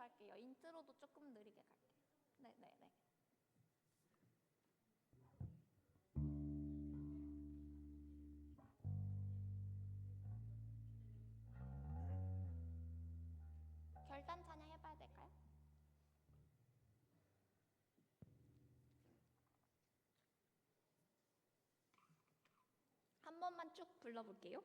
갈게요. 인트로도 조금 느리게 갈게요. 네네네. 결단 찬양 해봐야 될까요? 한 번만 쭉 불러볼게요.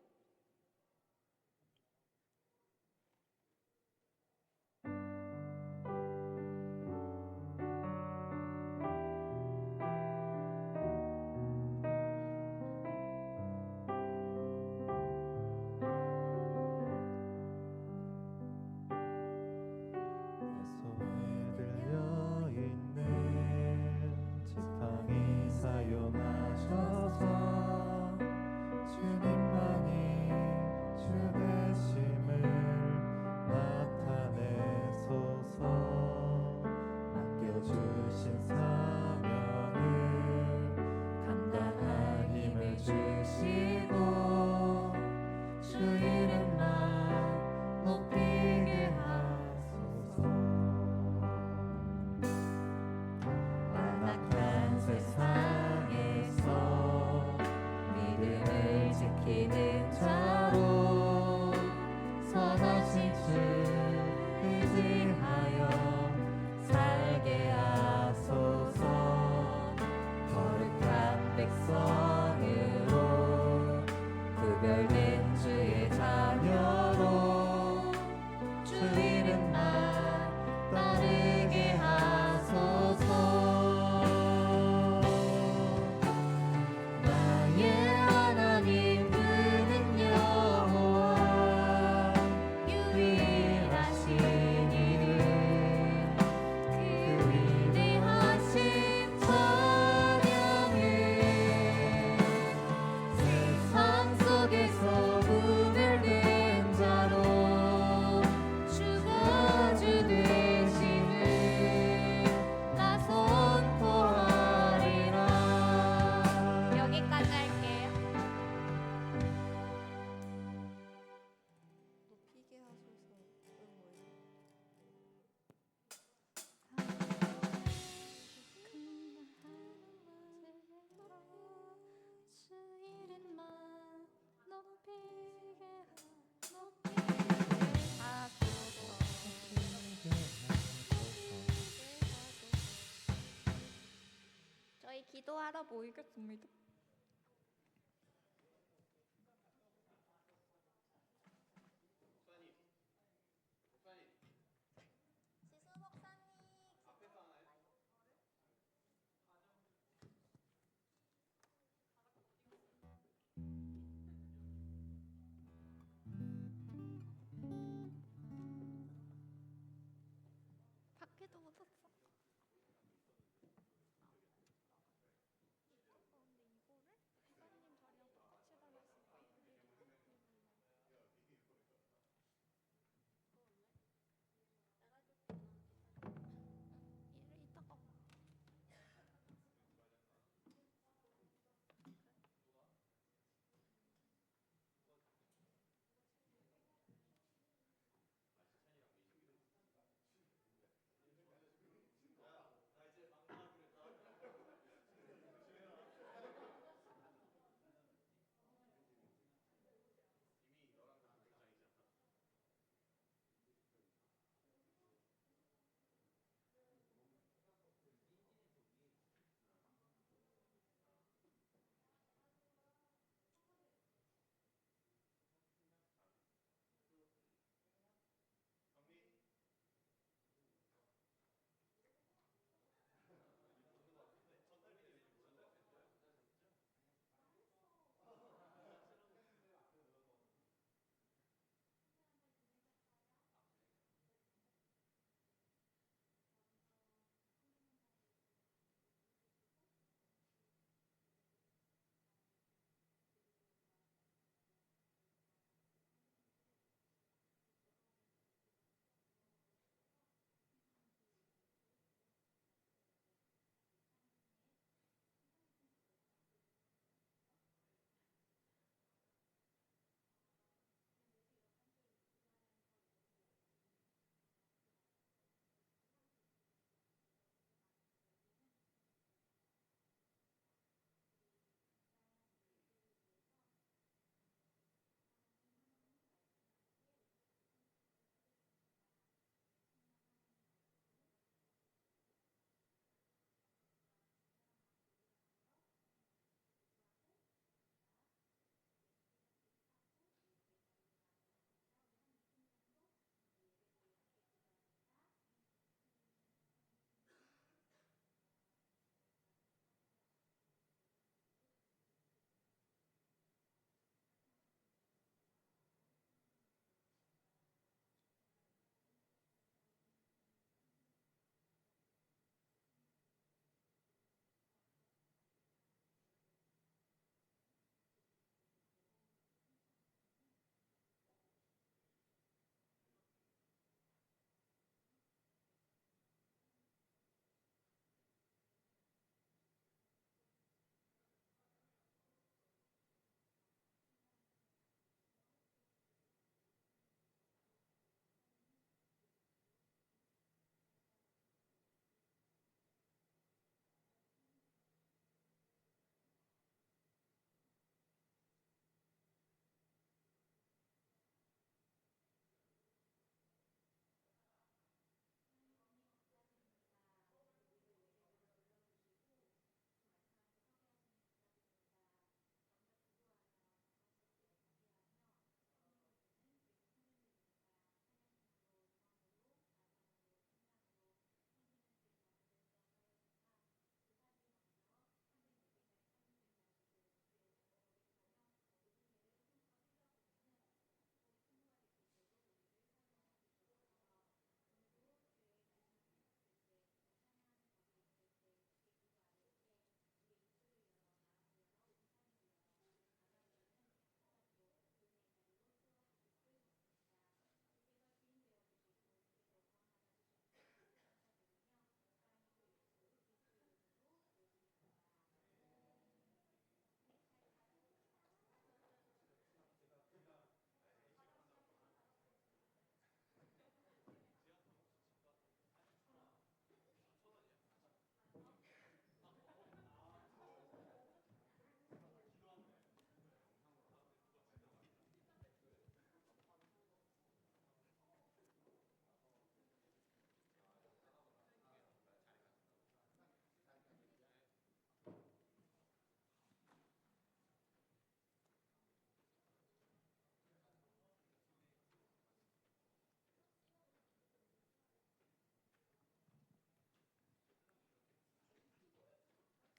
저희 기도하러 모이겠습니다. 지수 목사님 앞에서 하나요? 밖에도 못 왔어.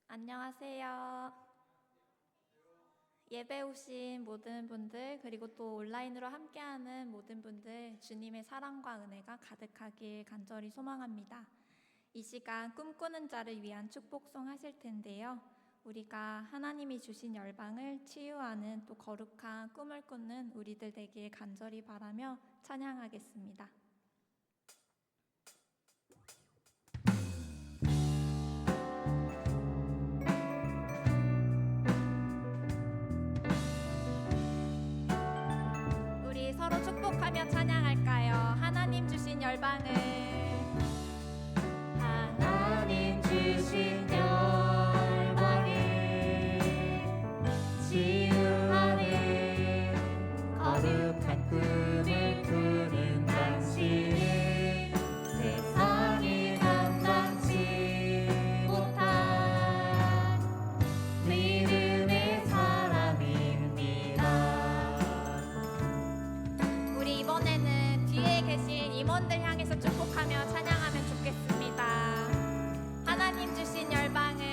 안녕하세요. 예배 오신 모든 분들, 그리고 또 온라인으로 함께하는 모든 분들, 주님의 사랑과 은혜가 가득하길 간절히 소망합니다. 이 시간 꿈꾸는 자를 위한 축복송 하실 텐데요. 우리가 하나님이 주신 열방을 치유하는 또 거룩한 꿈을 꾸는 우리들 되길 간절히 바라며 찬양하겠습니다. 우리 서로 축복하며 찬양할까요? 하나님 주신 열방을, 하나님 주신 열방을 치유하는 거룩한 꿈을 꾸는 당신은 세상이 감당치 못한 믿음의 사람입니다. 우리 이번에는 뒤에 계신 임원들 향해서 축복하며 찬양하면 좋겠습니다. 하나님 주신 열방을,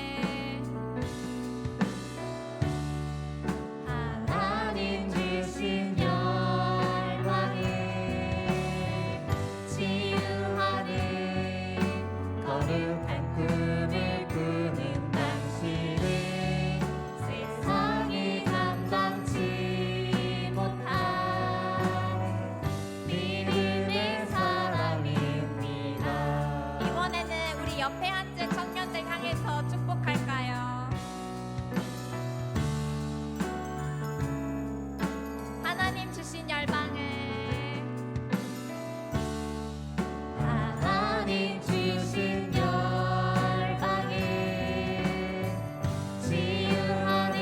하나님 주신 열방을 치유하는 거룩한 꿈을 꾸는 당신은 세상이 감당치 못한 믿음의 사람입니다. 이번에는 우리 옆에 앉은 청년들 향해서 축복할까요? 하나님 주신 열방을, 하나님 주신 열방을 치유하는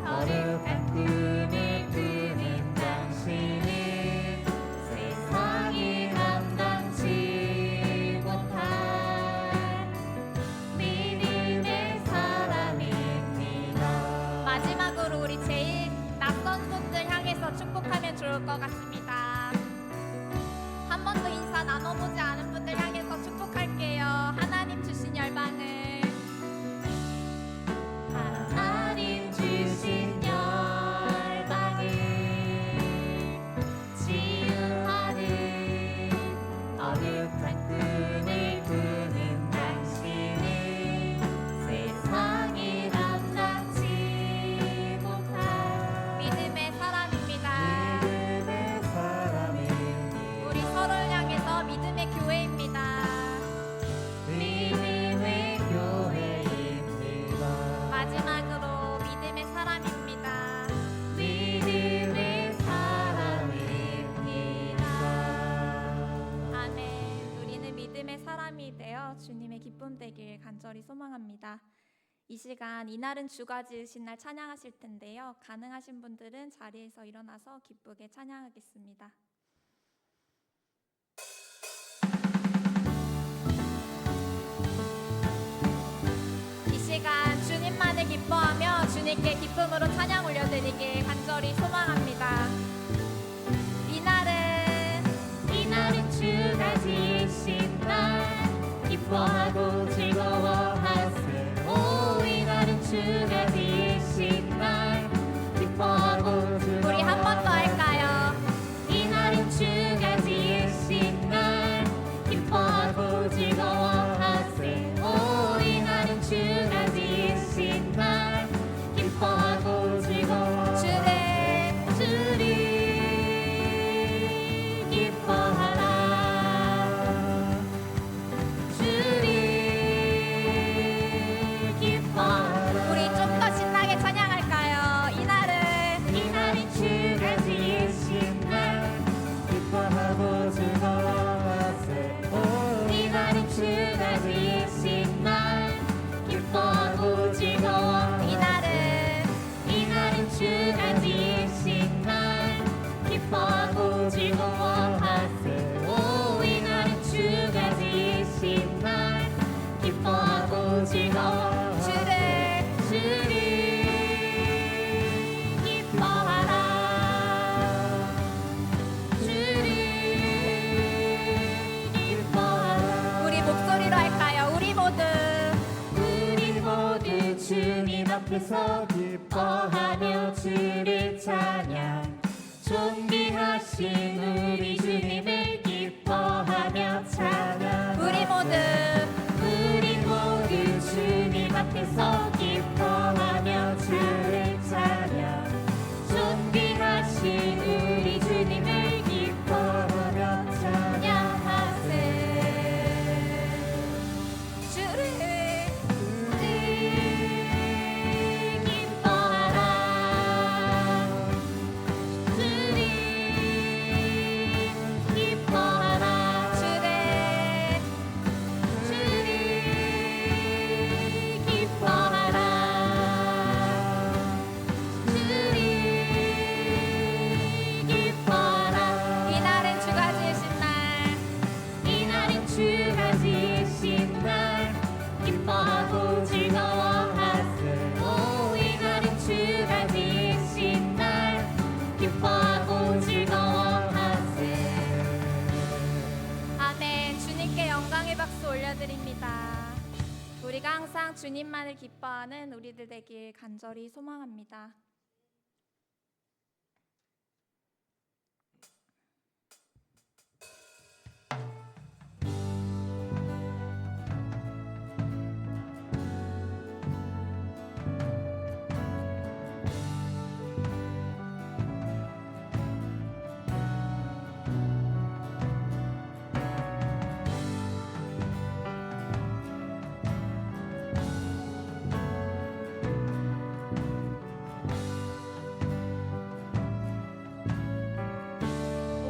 거룩한 꿈을 꾸는 당신은 세상이 감당치 못한 믿음의 사람입니다. 마지막으로 우리 제일 낯선 분들 향해서 축복하면 좋을 것 같습니다. 한 번도 인사 나눠보지 않은 분들 향해서 축복할게요. 하나님 주신 열방을, 하나님 주신 열방을 치유하는 거룩한 꿈을 꾸는 당신은 세상이 감당치 못한 믿음의 사람입니다. 믿음의 사람입니다. 우리 서로를 향해서 믿음의 교회입니다. 믿음의 교회입니다. 마지막으로 믿음의 사람입니다. 믿음의 사람입니다. 아멘. 우리는 믿음의 사람이 되어 주님의 기쁨 되길 간절히 소망합니다. 이 시간 이날은 주가 지으신 날 찬양하실 텐데요. 가능하신 분들은 자리에서 일어나서 기쁘게 찬양하겠습니다. 이 시간 주님만을 기뻐하며 주님께 기쁨으로 찬양 올려드리길 간절히 소망합니다. 이날은 주가 지으신 날 기뻐하고 즐거워하세. 오, 이날은 주가 지으신 날 기뻐하고 즐거워하세. 우리 한 번 더 할까요? 이날은 주가 지으신 날 기뻐하고 즐거워하세. 오, 이날은 주가 지으신 날 기뻐하고 즐거워하세. 주를 기뻐하라. 주를 기뻐하라. 우리 좀 더 신나게 앞에서 기뻐하며 주를 찬양 존귀하신 우리 주님을 기뻐하며 찬양 우리 모두 주님 앞에서 기뻐하며 주를 찬양 존귀하신 우리 주님을 기뻐하며 찬양하세 주를 기뻐하라 주를 기뻐하라 주를 기뻐하라 주를 기뻐하라 이날은 주가 지으신 날 이날은 주가 지으신 날 기뻐하고 즐거워하세 오 이날은 주가 지으신 날 기뻐하고 즐거워하세 아멘. 주님께 영광의 박수 올려드립니다. 우리가 항상 주님만을 기뻐하는 우리들 되길 간절히 소망합니다.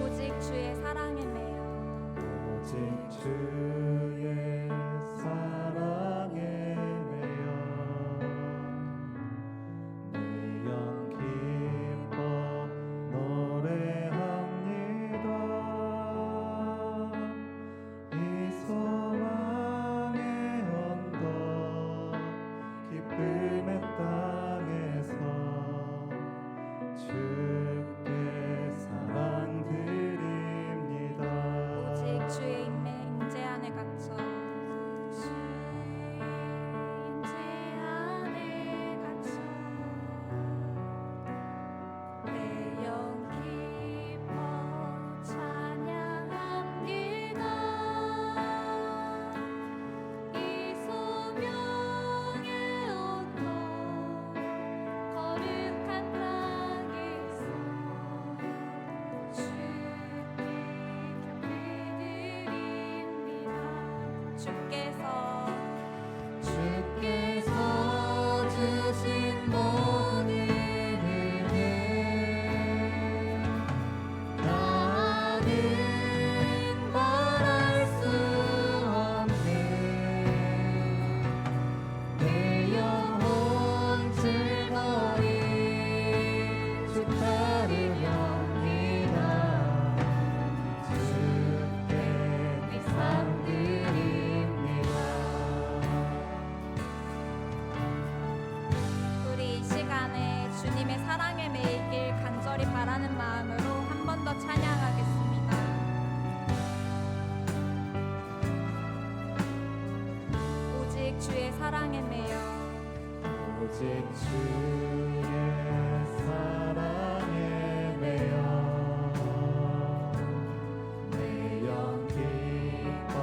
오직 주의 사랑에 매여 오직 주의 사랑에 매여 내 영 기뻐 노래합니다 이 소망의 언덕 기쁨의 땅에서 주께 사랑 드립니다 오직 주의 임재 안에 갇혀 인제 안에 갇혀 내 영 기뻐 찬양합니다 이 소명의 언덕 거룩한 땅에서 주께 곁드립니다 주께서 주신 모든 은혜 나는 말할 수 없네 내 영혼 즐거이 주 따르렵니다 주께 내 삶 드립니다 우리 이 시간에 주님의 사랑에 매이길 간절히 바라는 마음으로 한 번 더 찬양하겠습니다. 오직 주의 사랑에 매여 오직 주의 사랑에 매여 내 영 기뻐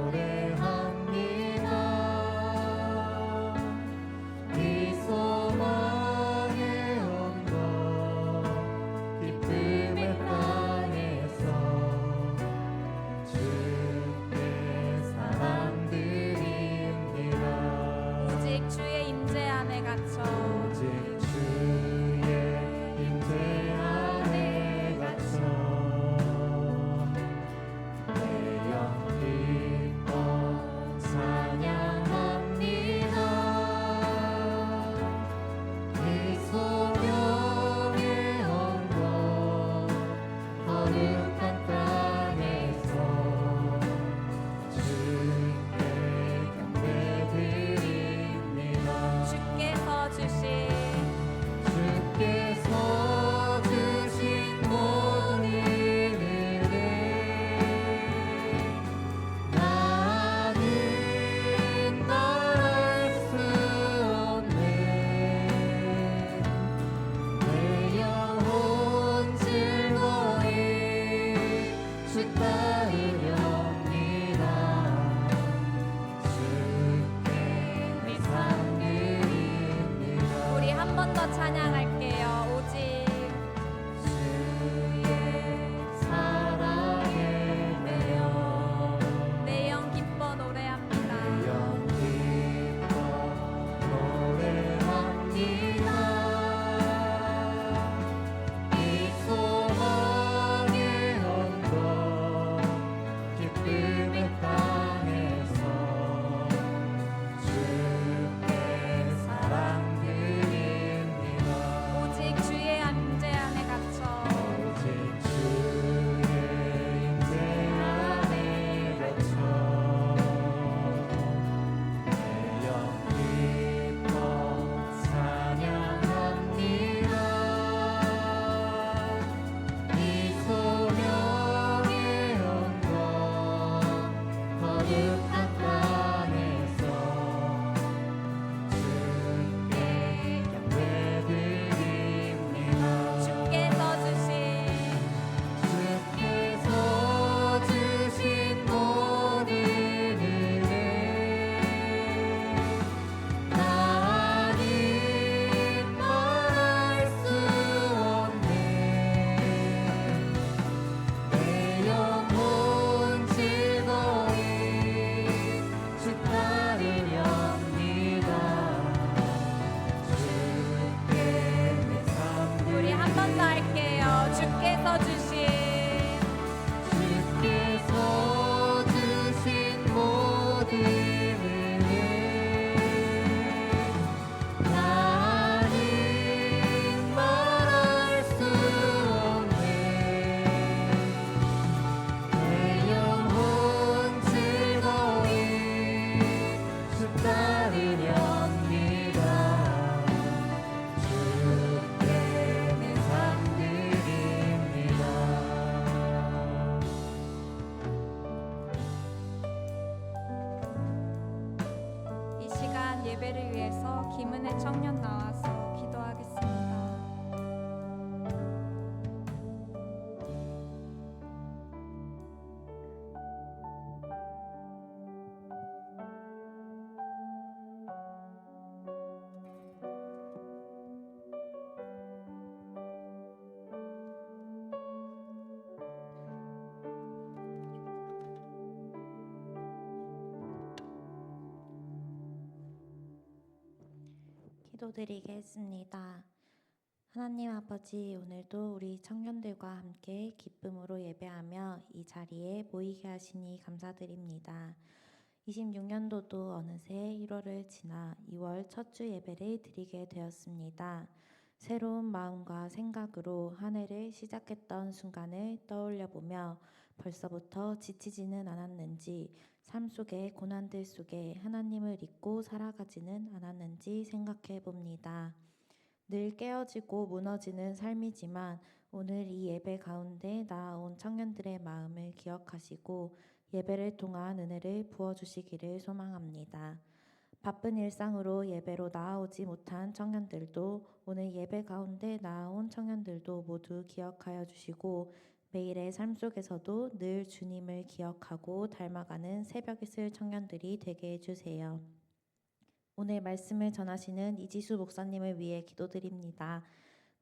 노래합니다 이 소망의 언덕 기쁨의 땅에서 주께 사랑 드립니다 오직 주의 임재 안에 갇혀 주께서 주신 주께서 주신 모든 은혜 나는 말할 수 없네 내 영혼 즐거이 주 따르렵니다 주께 내 삶 드립니다 이 시간 예배를 위해서 김은혜 청년 나와서 기도하겠습니다. 기도드리겠습니다. 하나님 아버지, 오늘도 우리 청년들과 함께 기쁨으로 예배하며 이 자리에 모이게 하시니 감사드립니다. 26년도도 어느새 1월을 지나 2월 첫 주 예배를 드리게 되었습니다. 새로운 마음과 생각으로 한 해를 시작했던 순간을 떠올려 보며 벌써부터 지치지는 않았는지, 삶 속의 고난들 속에 하나님을 잊고 살아가지는 않았는지 생각해 봅니다. 늘 깨어지고 무너지는 삶이지만 오늘 이 예배 가운데 나아온 청년들의 마음을 기억하시고 예배를 통한 은혜를 부어주시기를 소망합니다. 바쁜 일상으로 예배로 나아오지 못한 청년들도 오늘 예배 가운데 나아온 청년들도 모두 기억하여 주시고 매일의 삶 속에서도 늘 주님을 기억하고 닮아가는 새벽 이슬 청년들이 되게 해주세요. 오늘 말씀을 전하시는 이지수 목사님을 위해 기도드립니다.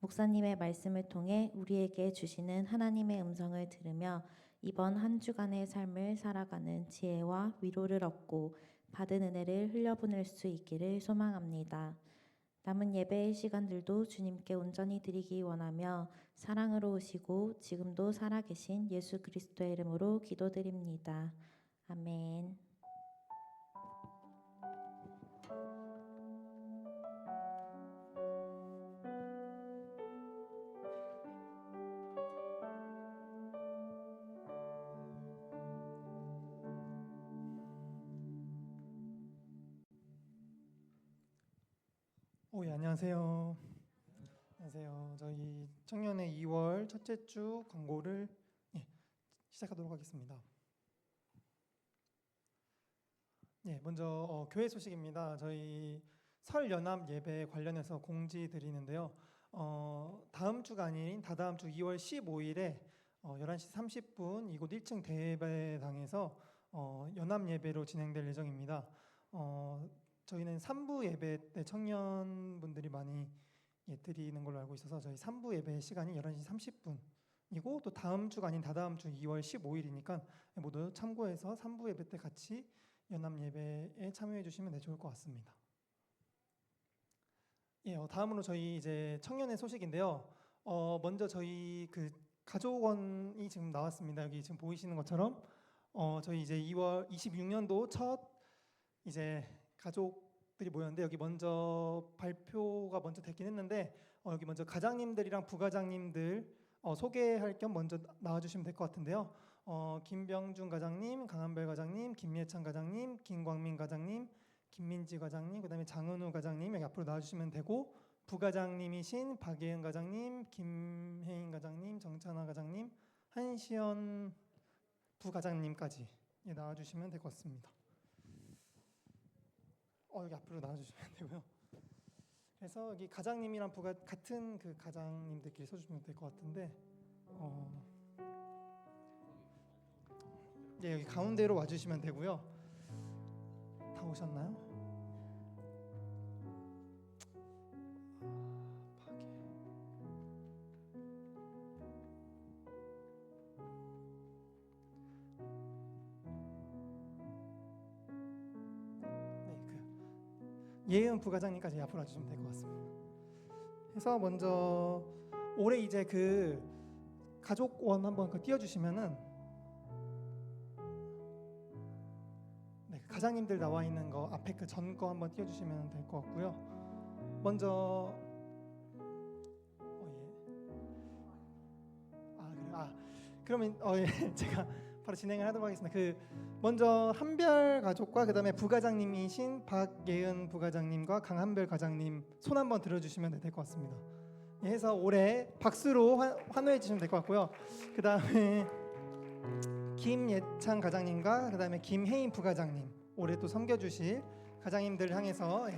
목사님의 말씀을 통해 우리에게 주시는 하나님의 음성을 들으며 이번 한 주간의 삶을 살아가는 지혜와 위로를 얻고 받은 은혜를 흘려보낼 수 있기를 소망합니다. 남은 예배의 시간들도 주님께 온전히 드리기 원하며 사랑으로 오시고 지금도 살아계신 예수 그리스도의 이름으로 기도드립니다. 아멘. 예, 안녕하세요. 안녕하세요. 저희 청년의 2월 첫째 주 광고를 시작하도록 하겠습니다. 먼저 교회 소식입니다. 저희 설 연합 예배 관련해서 공지 드리는데요. 다음 주가 아닌 다다음 주 2월 15일에 11시 30분 이곳 1층 대예배당에서 연합 예배로 진행될 예정입니다. 저희는 3부 예배 때 청년분들이 많이 드리는 걸로 알고 있어서 저희 3부 예배 시간이 11시 30분이고 또 다음 주가 아닌 다다음 주 2월 15일이니까 모두 참고해서 3부 예배 때 같이 연합 예배에 참여해 주시면 좋을 것 같습니다. 다음으로 저희 이제 청년의 소식인데요. 먼저 저희 그 가족원이 지금 나왔습니다. 여기 지금 보이시는 것처럼 저희 이제 2월 26년도 첫 이제 가족들이 모였는데 여기 먼저 발표가 먼저 됐긴 했는데 여기 먼저 가장님들이랑 부가장님들 소개할 겸 먼저 나와주시면 될 것 같은데요. 김병준 가장님, 강한별 가장님, 김예찬 가장님, 김광민 가장님, 김민지 가장님, 그다음에 장은우 가장님 여기 앞으로 나와주시면 되고 부가장님이신 박예은 가장님, 김혜인 가장님, 정찬아 가장님, 한시연 부가장님까지 나와주시면 될 것 같습니다. 여기 앞으로 나와주시면 되고요. 그래서 여기 가장님이랑 부가 같은 그 가장님들끼리 서주시면 될 것 같은데, 여기 가운데로 와주시면 되고요. 다 오셨나요? 예은 부과장님까지 앞으로 와주시면 될 것 같습니다. 그래서 먼저 올해 이제 그 가족원 한번 띄워주시면은 네, 그 가장님들 나와 있는 거 앞에 그 전 거 한번 띄워주시면 될 것 같고요. 먼저 그러면 예, 제가 바로 진행을 하도록 하겠습니다. 먼저 한별 가족과 그다음에 부과장님이신 박예은 부과장님과 강한별 과장님 손 한번 들어주시면 될 것 같습니다. 예, 해서 올해 박수로 환호해 주시면 될 것 같고요. 그다음에 김예찬 과장님과 그다음에 김혜인 부과장님 올해 또 섬겨주실 과장님들 향해서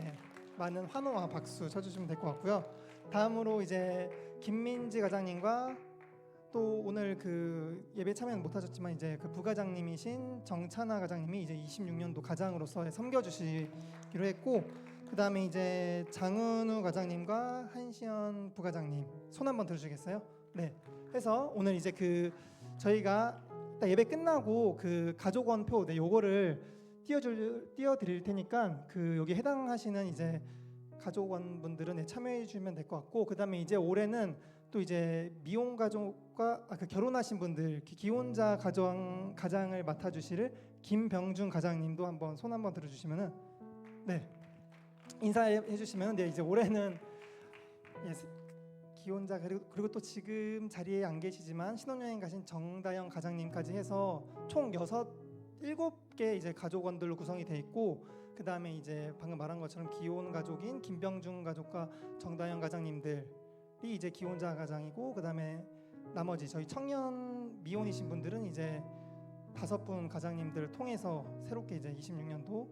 많은 환호와 박수 쳐주시면 될 것 같고요. 다음으로 이제 김민지 과장님과 또 오늘 예배 참여는 못하셨지만 이제 부과장님이신 정찬아 과장님이 이제 26년도 가장으로서 섬겨주시기로 했고, 그 다음에 이제 장은우 과장님과 한시연 부과장님 손 한번 들어주시겠어요? 네. 해서 오늘 이제 저희가 예배 끝나고 가족원표 요거를 띄워드릴 테니까 여기 해당하시는 이제 가족원 분들은 참여해 주시면 될 것 같고, 그 다음에 이제 올해는 또 이제 미혼 가족과 결혼하신 분들 기혼자 가장을 맡아주실 김병준 가장님도 한번 손 한번 들어주시면은 네 인사해 주시면 네 이제 올해는 기혼자 그리고 또 지금 자리에 안 계시지만 신혼여행 가신 정다영 가장님까지 해서 총 7개 이제 가족원들로 구성이 돼 있고, 그 다음에 이제 방금 말한 것처럼 기혼 가족인 김병준 가족과 정다영 가장님들이 이제 기혼자 가장이고, 그 다음에 나머지 저희 청년 미혼이신 분들은 이제 5분 가장님들을 통해서 새롭게 이제 26년도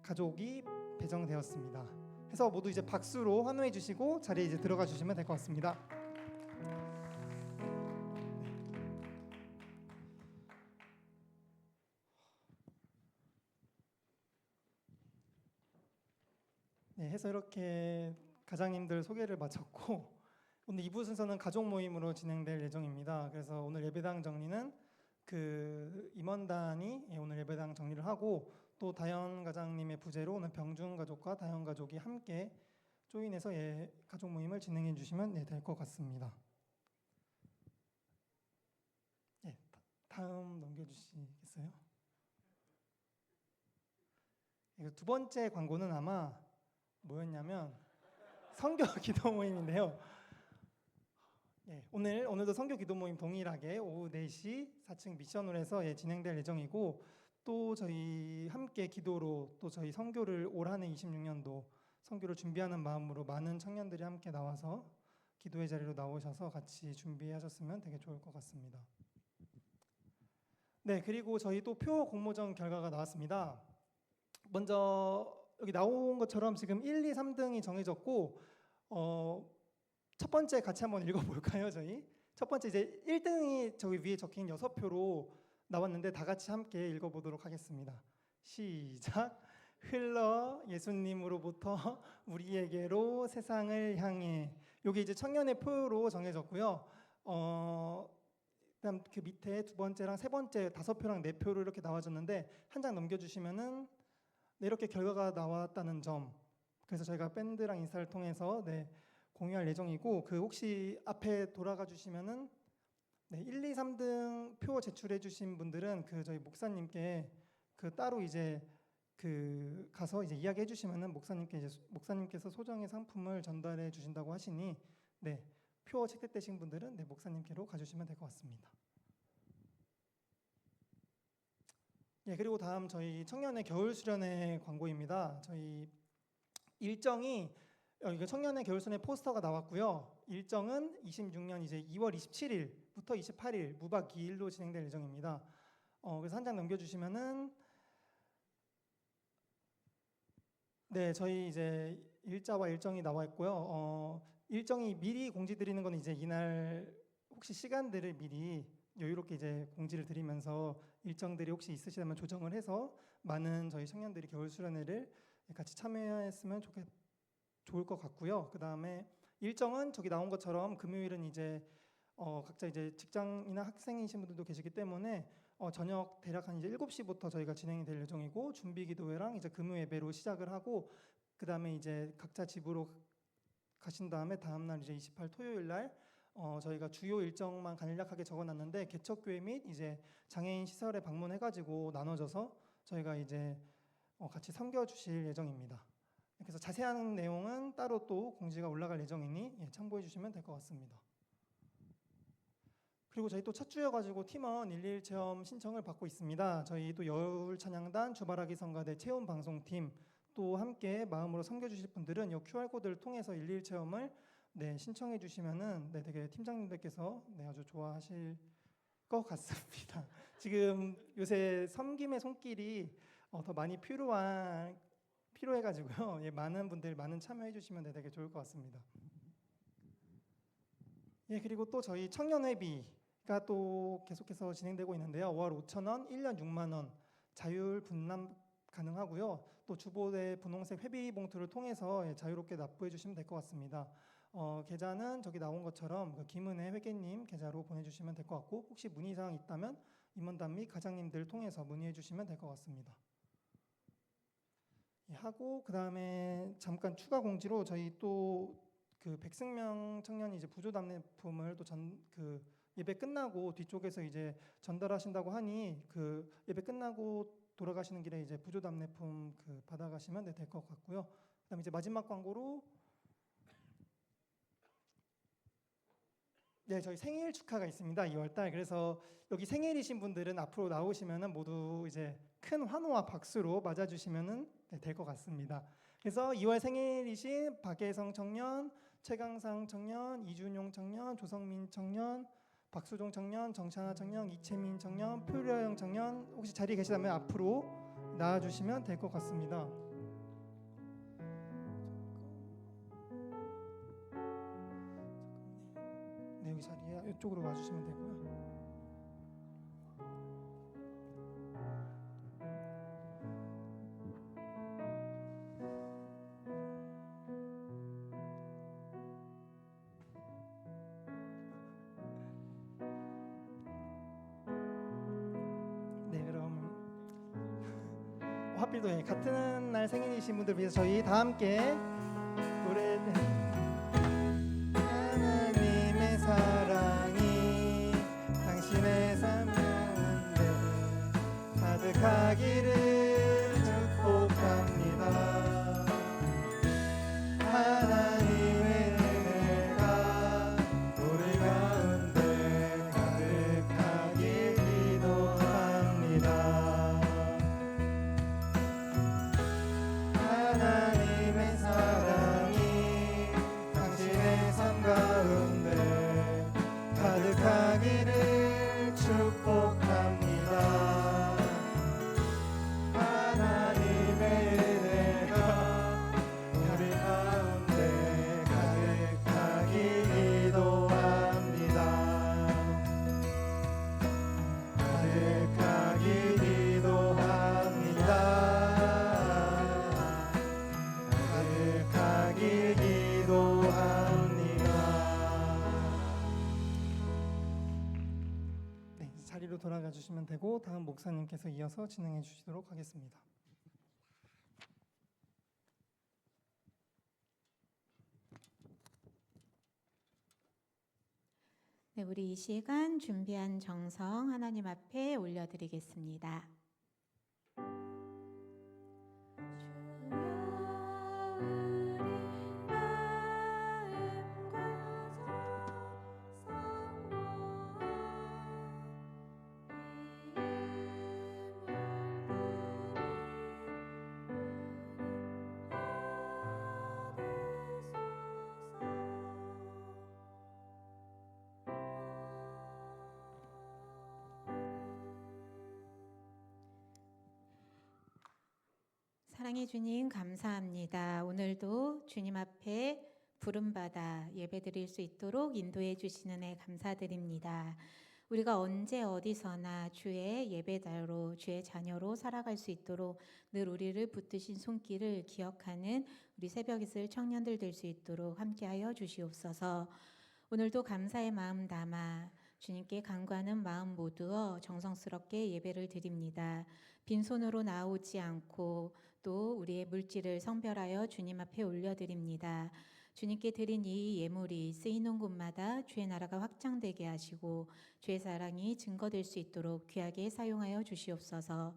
가족이 배정되었습니다. 해서 모두 이제 박수로 환호해 주시고 자리에 이제 들어가 주시면 될 것 같습니다. 네, 해서 이렇게 가장님들 소개를 마쳤고 오늘 2부 순서는 가족 모임으로 진행될 예정입니다. 그래서 오늘 예배당 정리는 임원단이 오늘 예배당 정리를 하고, 또 다현 가장님의 부재로 오늘 병준 가족과 다현 가족이 함께 조인해서 가족 모임을 진행해 주시면 될 것 같습니다. 다음 넘겨주시겠어요? 두 번째 광고는 아마 뭐였냐면 선교 기도 모임인데요. 오늘도 선교 기도 모임 동일하게 오후 4시 4층 미션홀에서 진행될 예정이고, 또 저희 함께 기도로 또 저희 선교를 올 한해 26년도 선교를 준비하는 마음으로 많은 청년들이 함께 나와서 기도의 자리로 나오셔서 같이 준비하셨으면 되게 좋을 것 같습니다. 네, 그리고 저희 또 표 공모전 결과가 나왔습니다. 먼저 여기 나온 것처럼 지금 1, 2, 3등이 정해졌고, 첫 번째 같이 한번 읽어볼까요? 저희 첫 번째 이제 1등이 저기 위에 적힌 6표로 나왔는데 다 같이 함께 읽어보도록 하겠습니다. 시작. 흘러 예수님으로부터 우리에게로 세상을 향해. 여기 이제 청년의 표로 정해졌고요. 그다음 그 밑에 두 번째랑 세 번째 5표랑 4표로 이렇게 나와졌는데 한 장 넘겨주시면은 이렇게 결과가 나왔다는 점. 그래서 저희가 밴드랑 인사를 통해서 공유할 예정이고, 혹시 앞에 돌아가 주시면은 1, 2, 3등 표 제출해 주신 분들은 저희 목사님께 따로 이제 가서 이제 이야기해 주시면은 목사님께서 소정의 상품을 전달해 주신다고 하시니 표 채택되신 분들은 목사님께로 가주시면 될 것 같습니다. 그리고 다음 저희 청년의 겨울 수련회 광고입니다. 저희 일정이 청년의 겨울 수련회 포스터가 나왔고요. 일정은 26년 이제 2월 27일부터 28일 무박 2일로 진행될 예정입니다. 그래서 한 장 넘겨주시면은 저희 이제 일자와 일정이 나와 있고요. 일정이 미리 공지드리는 건 이제 이날 혹시 시간들을 미리 여유롭게 이제 공지를 드리면서 일정들이 혹시 있으시다면 조정을 해서 많은 저희 청년들이 겨울 수련회를 같이 참여했으면 좋을 것 같고요. 그 다음에 일정은 저기 나온 것처럼 금요일은 이제 각자 이제 직장이나 학생이신 분들도 계시기 때문에 저녁 대략 한 이제 7시부터 저희가 진행이 될 예정이고, 준비 기도회랑 이제 금요 예배로 시작을 하고, 그 다음에 이제 각자 집으로 가신 다음에 다음 날 이제 28 토요일 날 저희가 주요 일정만 간략하게 적어놨는데 개척교회 및 이제 장애인 시설에 방문해가지고 나눠져서 저희가 이제 같이 섬겨주실 예정입니다. 그래서 자세한 내용은 따로 또 공지가 올라갈 예정이니 참고해 주시면 될 것 같습니다. 그리고 저희 또 첫 주여가지고 팀원 11 체험 신청을 받고 있습니다. 저희 또 여울 찬양단 주바라기 성가대 체험 방송팀 또 함께 마음으로 섬겨주실 분들은 이 QR 코드를 통해서 11 체험을 신청해 주시면은 되게 팀장님들께서 아주 좋아하실 것 같습니다. 지금 요새 섬김의 손길이 더 많이 필요해가지고요. 많은 분들 많은 참여해 주시면 되게 좋을 것 같습니다. 그리고 또 저희 청년회비가 또 계속해서 진행되고 있는데요. 5월 5,000원, 1년 6만 원 자율 분납 가능하고요. 또 주보대 분홍색 회비 봉투를 통해서 자유롭게 납부해 주시면 될 것 같습니다. 계좌는 저기 나온 것처럼 김은혜 회계님 계좌로 보내주시면 될 것 같고 혹시 문의사항 있다면 임원단 및 가장님들 통해서 문의해 주시면 될 것 같습니다. 하고 그 다음에 잠깐 추가 공지로 저희 또 그 100승명 청년이 이제 부조 답례품을 또 예배 끝나고 뒤쪽에서 이제 전달하신다고 하니 그 예배 끝나고 돌아가시는 길에 이제 부조 답례품 받아가시면 될 것 같고요. 그다음에 이제 마지막 광고로 저희 생일 축하가 있습니다. 2월달. 그래서 여기 생일이신 분들은 앞으로 나오시면은 모두 이제 큰 환호와 박수로 맞아주시면은 될 것 같습니다. 그래서 2월 생일이신 박예성 청년, 최강상 청년, 이준용 청년, 조성민 청년, 박수종 청년, 정찬아 청년, 이채민 청년, 표려영 청년 혹시 자리에 계시다면 앞으로 나와주시면 될 것 같습니다. 여기 자리에 이쪽으로 와주시면 되고요. 그럼 하필 또 같은 날 생일이신 분들 위해서 저희 다 함께 노래 하나님의 사랑이 당신의 삶 가운데 가득하기를 축복합니다. 하나님의 은혜가 우리 가운데 가득하길 기도합니다. 하나님의 사랑이 당신의 삶 가운데 가득하기를 축복합니다. 하나님의 은혜가 우리 가운데 가득하길 기도합니다. 가득하길 기도합니다. 가득하길 기도합니다. 자리로 돌아가 주시면 되고 다음 목사님께서 이어서 진행해 주시도록 하겠습니다. 네, 우리 이 시간 준비한 정성 하나님 앞에 올려드리겠습니다. 사랑해 주님 감사합니다. 오늘도 주님 앞에 부름받아 예배드릴 수 있도록 인도해 주시는 애 감사드립니다. 우리가 언제 어디서나 주의 예배자로 주의 자녀로 살아갈 수 있도록 늘 우리를 붙드신 손길을 기억하는 우리 새벽이슬 청년들 될 수 있도록 함께하여 주시옵소서. 오늘도 감사의 마음 담아 주님께 간구하는 마음 모두어 정성스럽게 예배를 드립니다. 빈손으로 나오지 않고 또 우리의 물질을 성별하여 주님 앞에 올려드립니다. 주님께 드린 이 예물이 쓰이는 곳마다 주의 나라가 확장되게 하시고 주의 사랑이 증거될 수 있도록 귀하게 사용하여 주시옵소서.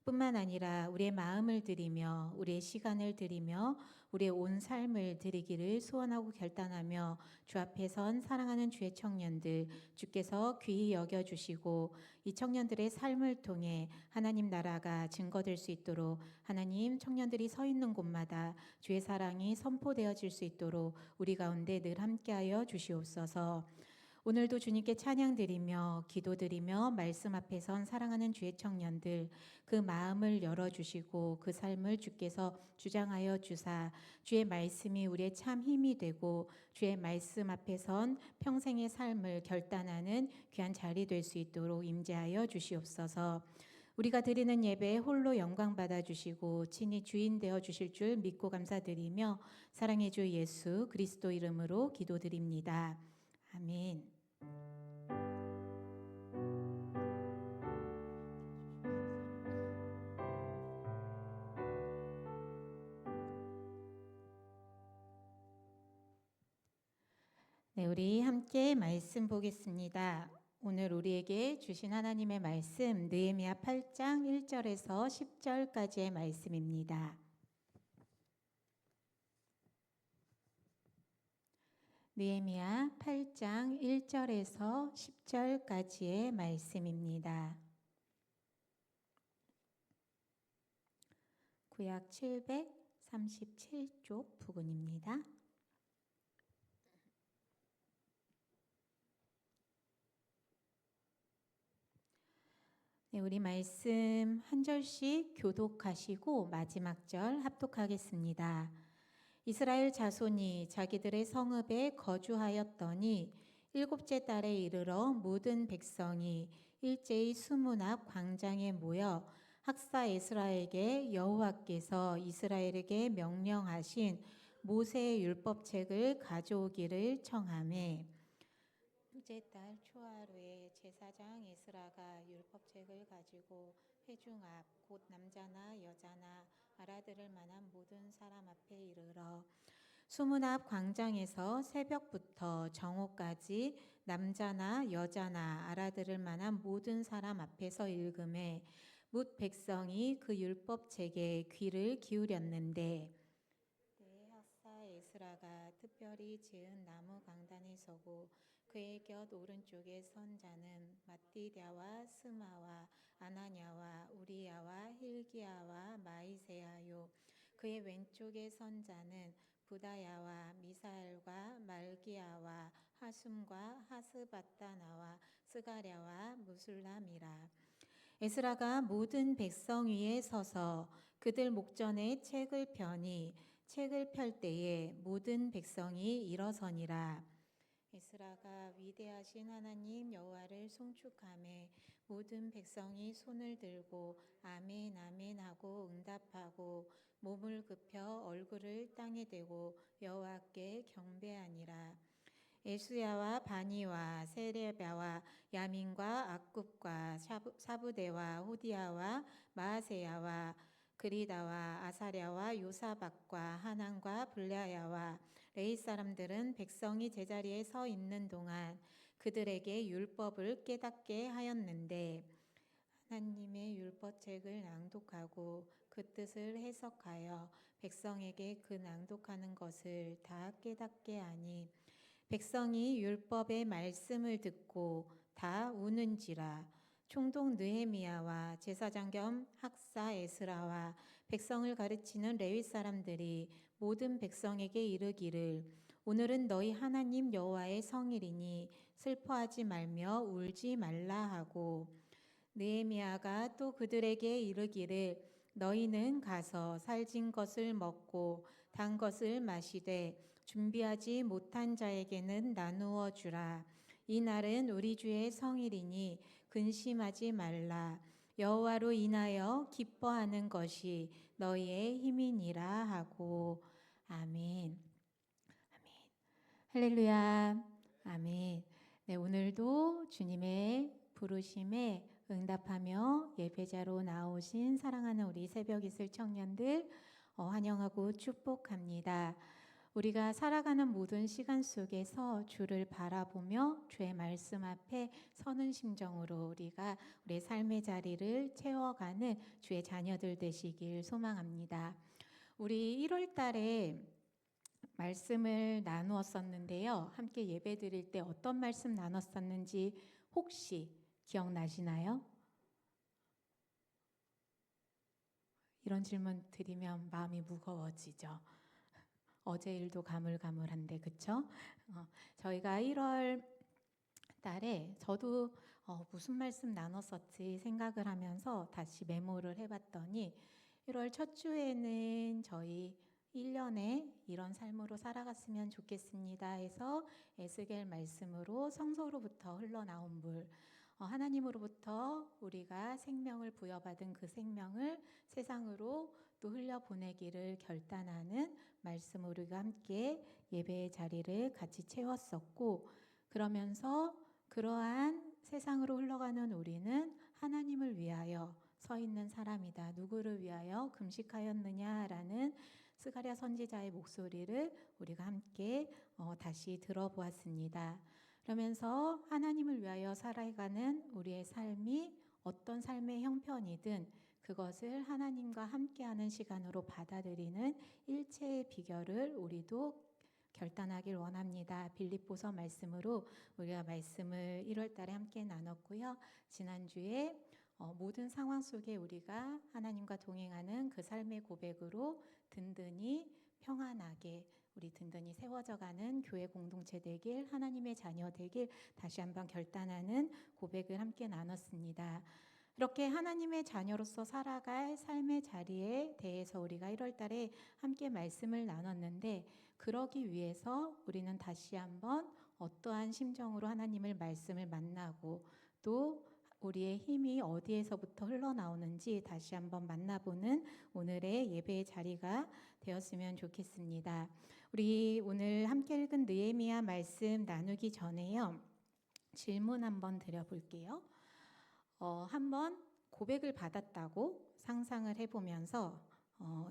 뿐만 아니라 우리의 마음을 드리며 우리의 시간을 드리며 우리의 온 삶을 드리기를 소원하고 결단하며 주 앞에 선 사랑하는 주의 청년들 주께서 귀히 여겨주시고 이 청년들의 삶을 통해 하나님 나라가 증거될 수 있도록 하나님 청년들이 서 있는 곳마다 주의 사랑이 선포되어질 수 있도록 우리 가운데 늘 함께하여 주시옵소서. 오늘도 주님께 찬양 드리며 기도 드리며 말씀 앞에 선 사랑하는 주의 청년들 그 마음을 열어주시고 그 삶을 주께서 주장하여 주사 주의 말씀이 우리의 참 힘이 되고 주의 말씀 앞에 선 평생의 삶을 결단하는 귀한 자리 될 수 있도록 임재하여 주시옵소서. 우리가 드리는 예배에 홀로 영광 받아 주시고 친히 주인 되어 주실 줄 믿고 감사드리며 사랑의 주 예수 그리스도 이름으로 기도드립니다. 아멘. 네, 우리 함께 말씀 보겠습니다. 오늘 우리에게 주신 하나님의 말씀 느헤미야 8장 1절에서 10절까지의 말씀입니다. 느헤미야 8장 1절에서 10절까지의 말씀입니다. 구약 737쪽 부근입니다. 네, 우리 말씀 한 절씩 교독하시고 마지막 절 합독하겠습니다. 이스라엘 자손이 자기들의 성읍에 거주하였더니 일곱째 달에 이르러 모든 백성이 일제히 수문 앞 광장에 모여 학사 에스라에게 여호와께서 이스라엘에게 명령하신 모세의 율법책을 가져오기를 청하매 둘째 달 초하루에 제사장 에스라가 율법책을 가지고 회중 앞 곧 남자나 여자나 알아들을 만한 모든 사람 앞에 이르러 수문 앞 광장에서 새벽부터 정오까지 남자나 여자나 알아들을 만한 모든 사람 앞에서 읽음에 뭇 백성이 그 율법책에 귀를 기울였는데 학사 에스라가 특별히 지은 나무 강단에 서고 그의 곁 오른쪽에 선 자는 마띠랴와 스마와 아나냐와 우리야와 힐기야와 마이세야요 그의 왼쪽에 선 자는 부다야와 미사엘과 말기야와 하숨과 하스바타나와 스가랴와 무술람이라. 에스라가 모든 백성 위에 서서 그들 목전에 책을 펴니 책을 펼 때에 모든 백성이 일어서니라. 에스라가 위대하신 하나님 여호와를 송축하매 모든 백성이 손을 들고 아멘 아멘 하고 응답하고 몸을 굽혀 얼굴을 땅에 대고 여호와께 경배하니라. 에수야와 바니와 세레바와 야민과 악굽과 사부대와 호디야와 마아세야와 그리다와 아사랴와 요사박과 하난과 블레야와 레이 사람들은 백성이 제자리에 서 있는 동안 그들에게 율법을 깨닫게 하였는데 하나님의 율법책을 낭독하고 그 뜻을 해석하여 백성에게 그 낭독하는 것을 다 깨닫게 하니 백성이 율법의 말씀을 듣고 다 우는지라. 총독 느헤미야와 제사장 겸 학사 에스라와 백성을 가르치는 레위 사람들이 모든 백성에게 이르기를 오늘은 너희 하나님 여호와의 성일이니 슬퍼하지 말며 울지 말라 하고 느헤미야가 또 그들에게 이르기를 너희는 가서 살진 것을 먹고 단 것을 마시되 준비하지 못한 자에게는 나누어 주라. 이 날은 우리 주의 성일이니 근심하지 말라. 여호와로 인하여 기뻐하는 것이 너희의 힘이니라 하고 아멘. 아멘. 할렐루야. 아멘. 네, 오늘도 주님의 부르심에 응답하며 예배자로 나오신 사랑하는 우리 새벽 이슬 청년들 환영하고 축복합니다. 우리가 살아가는 모든 시간 속에서 주를 바라보며 주의 말씀 앞에 서는 심정으로 우리가 우리의 삶의 자리를 채워가는 주의 자녀들 되시길 소망합니다. 우리 1월 달에 말씀을 나누었었는데요. 함께 예배 드릴 때 어떤 말씀 나눴었는지 혹시 기억나시나요? 이런 질문 드리면 마음이 무거워지죠. 어제 일도 가물가물한데 그쵸? 저희가 1월 달에 저도 무슨 말씀 나눴었지 생각을 하면서 다시 메모를 해봤더니 1월 첫 주에는 저희 1년에 이런 삶으로 살아갔으면 좋겠습니다 해서 에스겔 말씀으로 성소로부터 흘러나온 물, 하나님으로부터 우리가 생명을 부여받은 그 생명을 세상으로 또 흘려보내기를 결단하는 말씀으로 우리가 함께 예배의 자리를 같이 채웠었고, 그러면서 그러한 세상으로 흘러가는 우리는 하나님을 위하여 서 있는 사람이다. 누구를 위하여 금식하였느냐라는 스가랴 선지자의 목소리를 우리가 함께 다시 들어보았습니다. 그러면서 하나님을 위하여 살아가는 우리의 삶이 어떤 삶의 형편이든 그것을 하나님과 함께하는 시간으로 받아들이는 일체의 비결을 우리도 결단하길 원합니다. 빌립보서 말씀으로 우리가 말씀을 1월 달에 함께 나눴고요. 지난주에 모든 상황 속에 우리가 하나님과 동행하는 그 삶의 고백으로 든든히 평안하게 우리 든든히 세워져가는 교회 공동체 되길, 하나님의 자녀 되길 다시 한번 결단하는 고백을 함께 나눴습니다. 이렇게 하나님의 자녀로서 살아갈 삶의 자리에 대해서 우리가 1월 달에 함께 말씀을 나눴는데, 그러기 위해서 우리는 다시 한번 어떠한 심정으로 하나님을 말씀을 만나고 또 우리의 힘이 어디에서부터 흘러나오는지 다시 한번 만나보는 오늘의 예배의 자리가 되었으면 좋겠습니다. 우리 오늘 함께 읽은 느헤미야 말씀 나누기 전에요. 질문 한번 드려볼게요. 한번 고백을 받았다고 상상을 해보면서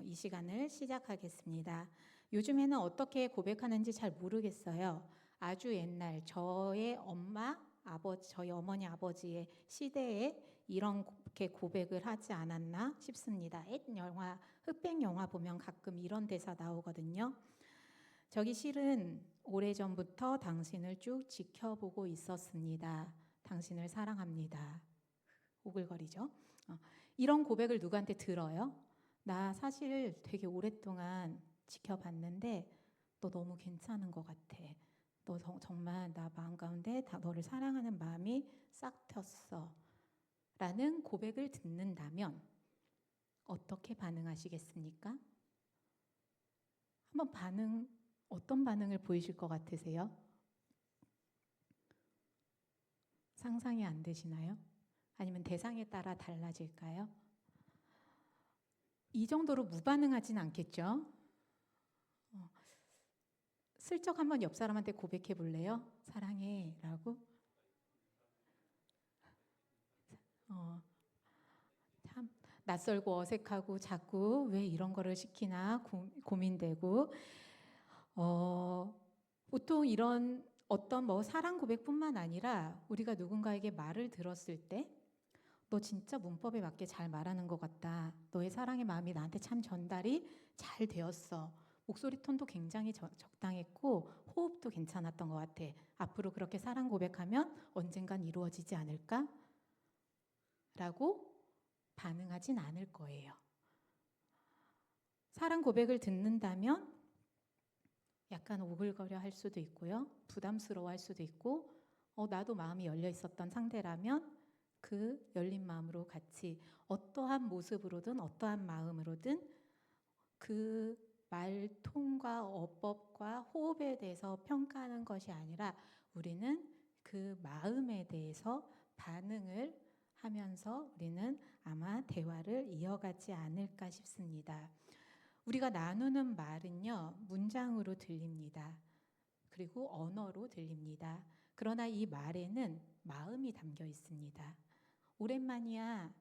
이 시간을 시작하겠습니다. 요즘에는 어떻게 고백하는지 잘 모르겠어요. 아주 옛날 저의 엄마, 아버지, 저희 어머니 아버지의 시대에 이렇게 고백을 하지 않았나 싶습니다. 영화, 흑백 영화 보면 가끔 이런 대사 나오거든요. 저기 실은 오래전부터 당신을 쭉 지켜보고 있었습니다. 당신을 사랑합니다. 오글거리죠. 이런 고백을 누구한테 들어요? 나 사실 되게 오랫동안 지켜봤는데 너 너무 괜찮은 것 같아. 너 정말 나 마음 가운데 다 너를 사랑하는 마음이 싹 텄어. 라는 고백을 듣는다면 어떻게 반응하시겠습니까? 한번 어떤 반응을 보이실 것 같으세요? 상상이 안 되시나요? 아니면 대상에 따라 달라질까요? 이 정도로 무반응하진 않겠죠? 슬쩍 한번 옆 사람한테 고백해 볼래요? 사랑해 라고? 참 낯설고 어색하고 자꾸 왜 이런 거를 시키나 고민되고, 보통 이런 어떤 사랑 고백뿐만 아니라 우리가 누군가에게 말을 들었을 때 너 진짜 문법에 맞게 잘 말하는 것 같다. 너의 사랑의 마음이 나한테 참 전달이 잘 되었어. 목소리 톤도 굉장히 적당했고 호흡도 괜찮았던 것 같아. 앞으로 그렇게 사랑 고백하면 언젠간 이루어지지 않을까? 라고 반응하진 않을 거예요. 사랑 고백을 듣는다면 약간 오글거려 할 수도 있고요. 부담스러워 할 수도 있고, 나도 마음이 열려 있었던 상대라면 그 열린 마음으로 같이 어떠한 모습으로든 어떠한 마음으로든 그 말통과 어법과 호흡에 대해서 평가하는 것이 아니라 우리는 그 마음에 대해서 반응을 하면서 우리는 아마 대화를 이어가지 않을까 싶습니다. 우리가 나누는 말은요, 문장으로 들립니다. 그리고 언어로 들립니다. 그러나 이 말에는 마음이 담겨 있습니다. 오랜만이야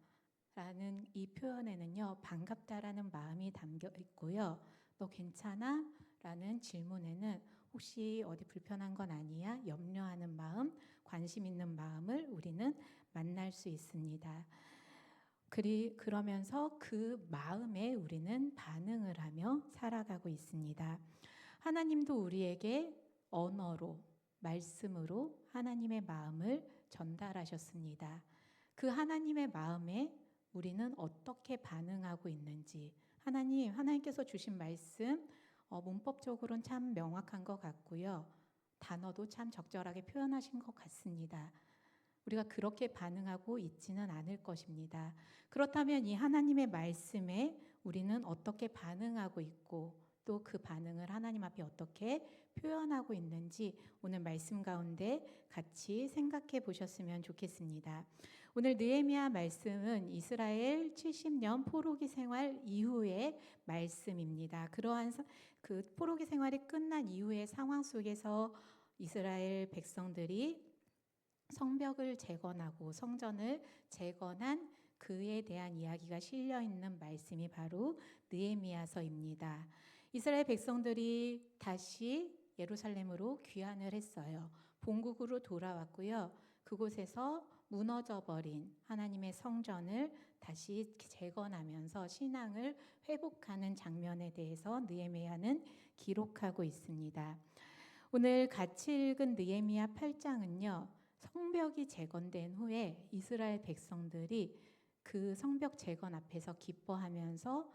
라는 이 표현에는요, 반갑다라는 마음이 담겨 있고요. 너 괜찮아? 라는 질문에는 혹시 어디 불편한 건 아니야? 염려하는 마음, 관심 있는 마음을 우리는 만날 수 있습니다. 그러면서 그 마음에 우리는 반응을 하며 살아가고 있습니다. 하나님도 우리에게 언어로, 말씀으로 하나님의 마음을 전달하셨습니다. 그 하나님의 마음에 우리는 어떻게 반응하고 있는지, 하나님께서 주신 말씀, 문법적으로는 참 명확한 것 같고요. 단어도 참 적절하게 표현하신 것 같습니다. 우리가 그렇게 반응하고 있지는 않을 것입니다. 그렇다면 이 하나님의 말씀에 우리는 어떻게 반응하고 있고 또 그 반응을 하나님 앞에 어떻게 표현하고 있는지 오늘 말씀 가운데 같이 생각해 보셨으면 좋겠습니다. 오늘 느헤미야 말씀은 이스라엘 70년 포로기 생활 이후의 말씀입니다. 그러한 그 포로기 생활이 끝난 이후의 상황 속에서 이스라엘 백성들이 성벽을 재건하고 성전을 재건한 그에 대한 이야기가 실려 있는 말씀이 바로 느헤미야서입니다. 이스라엘 백성들이 다시 예루살렘으로 귀환을 했어요. 본국으로 돌아왔고요. 그곳에서 무너져 버린 하나님의 성전을 다시 재건하면서 신앙을 회복하는 장면에 대해서 느헤미야는 기록하고 있습니다. 오늘 같이 읽은 느헤미야 8장은요. 성벽이 재건된 후에 이스라엘 백성들이 그 성벽 재건 앞에서 기뻐하면서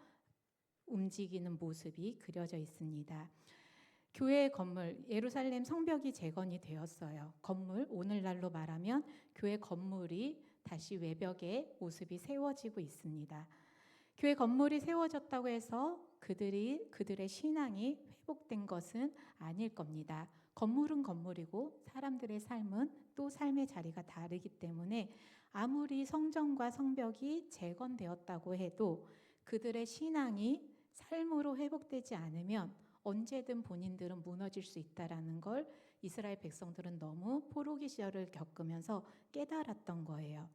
움직이는 모습이 그려져 있습니다. 교회 건물, 예루살렘 성벽이 재건이 되었어요. 건물, 오늘날로 말하면 교회 건물이 다시 외벽에 모습이 세워지고 있습니다. 교회 건물이 세워졌다고 해서 그들의 신앙이 회복된 것은 아닐 겁니다. 건물은 건물이고 사람들의 삶은 또 삶의 자리가 다르기 때문에 아무리 성전과 성벽이 재건되었다고 해도 그들의 신앙이 삶으로 회복되지 않으면 언제든 본인들은 무너질 수 있다라는 걸 이스라엘 백성들은 너무 포로기 시절을 겪으면서 깨달았던 거예요.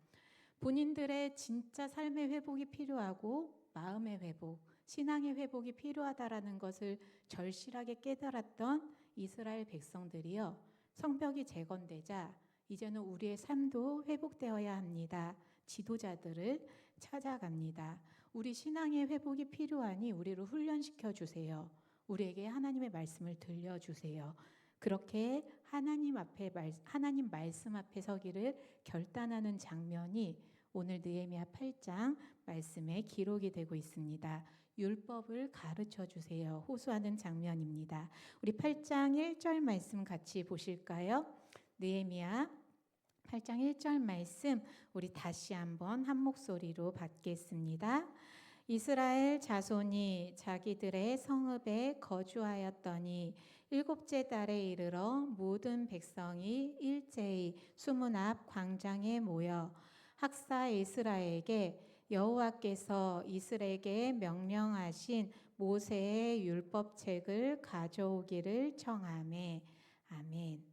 본인들의 진짜 삶의 회복이 필요하고 마음의 회복, 신앙의 회복이 필요하다라는 것을 절실하게 깨달았던 이스라엘 백성들이요. 성벽이 재건되자 이제는 우리의 삶도 회복되어야 합니다. 지도자들을 찾아갑니다. 우리 신앙의 회복이 필요하니 우리를 훈련시켜 주세요. 우리에게 하나님의 말씀을 들려주세요. 그렇게 하나님 말씀 앞에 서기를 결단하는 장면이 오늘 느헤미야 8장 말씀에 기록이 되고 있습니다. 율법을 가르쳐 주세요. 호소하는 장면입니다. 우리 8장 1절 말씀 같이 보실까요? 느헤미야 8장 1절 말씀 우리 다시 한번 한 목소리로 받겠습니다. 이스라엘 자손이 자기들의 성읍에 거주하였더니 일곱째 달에 이르러 모든 백성이 일제히 수문 앞 광장에 모여 학사 에스라에게 여호와께서 이스라엘에게 명령하신 모세의 율법책을 가져오기를 청하매. 아멘.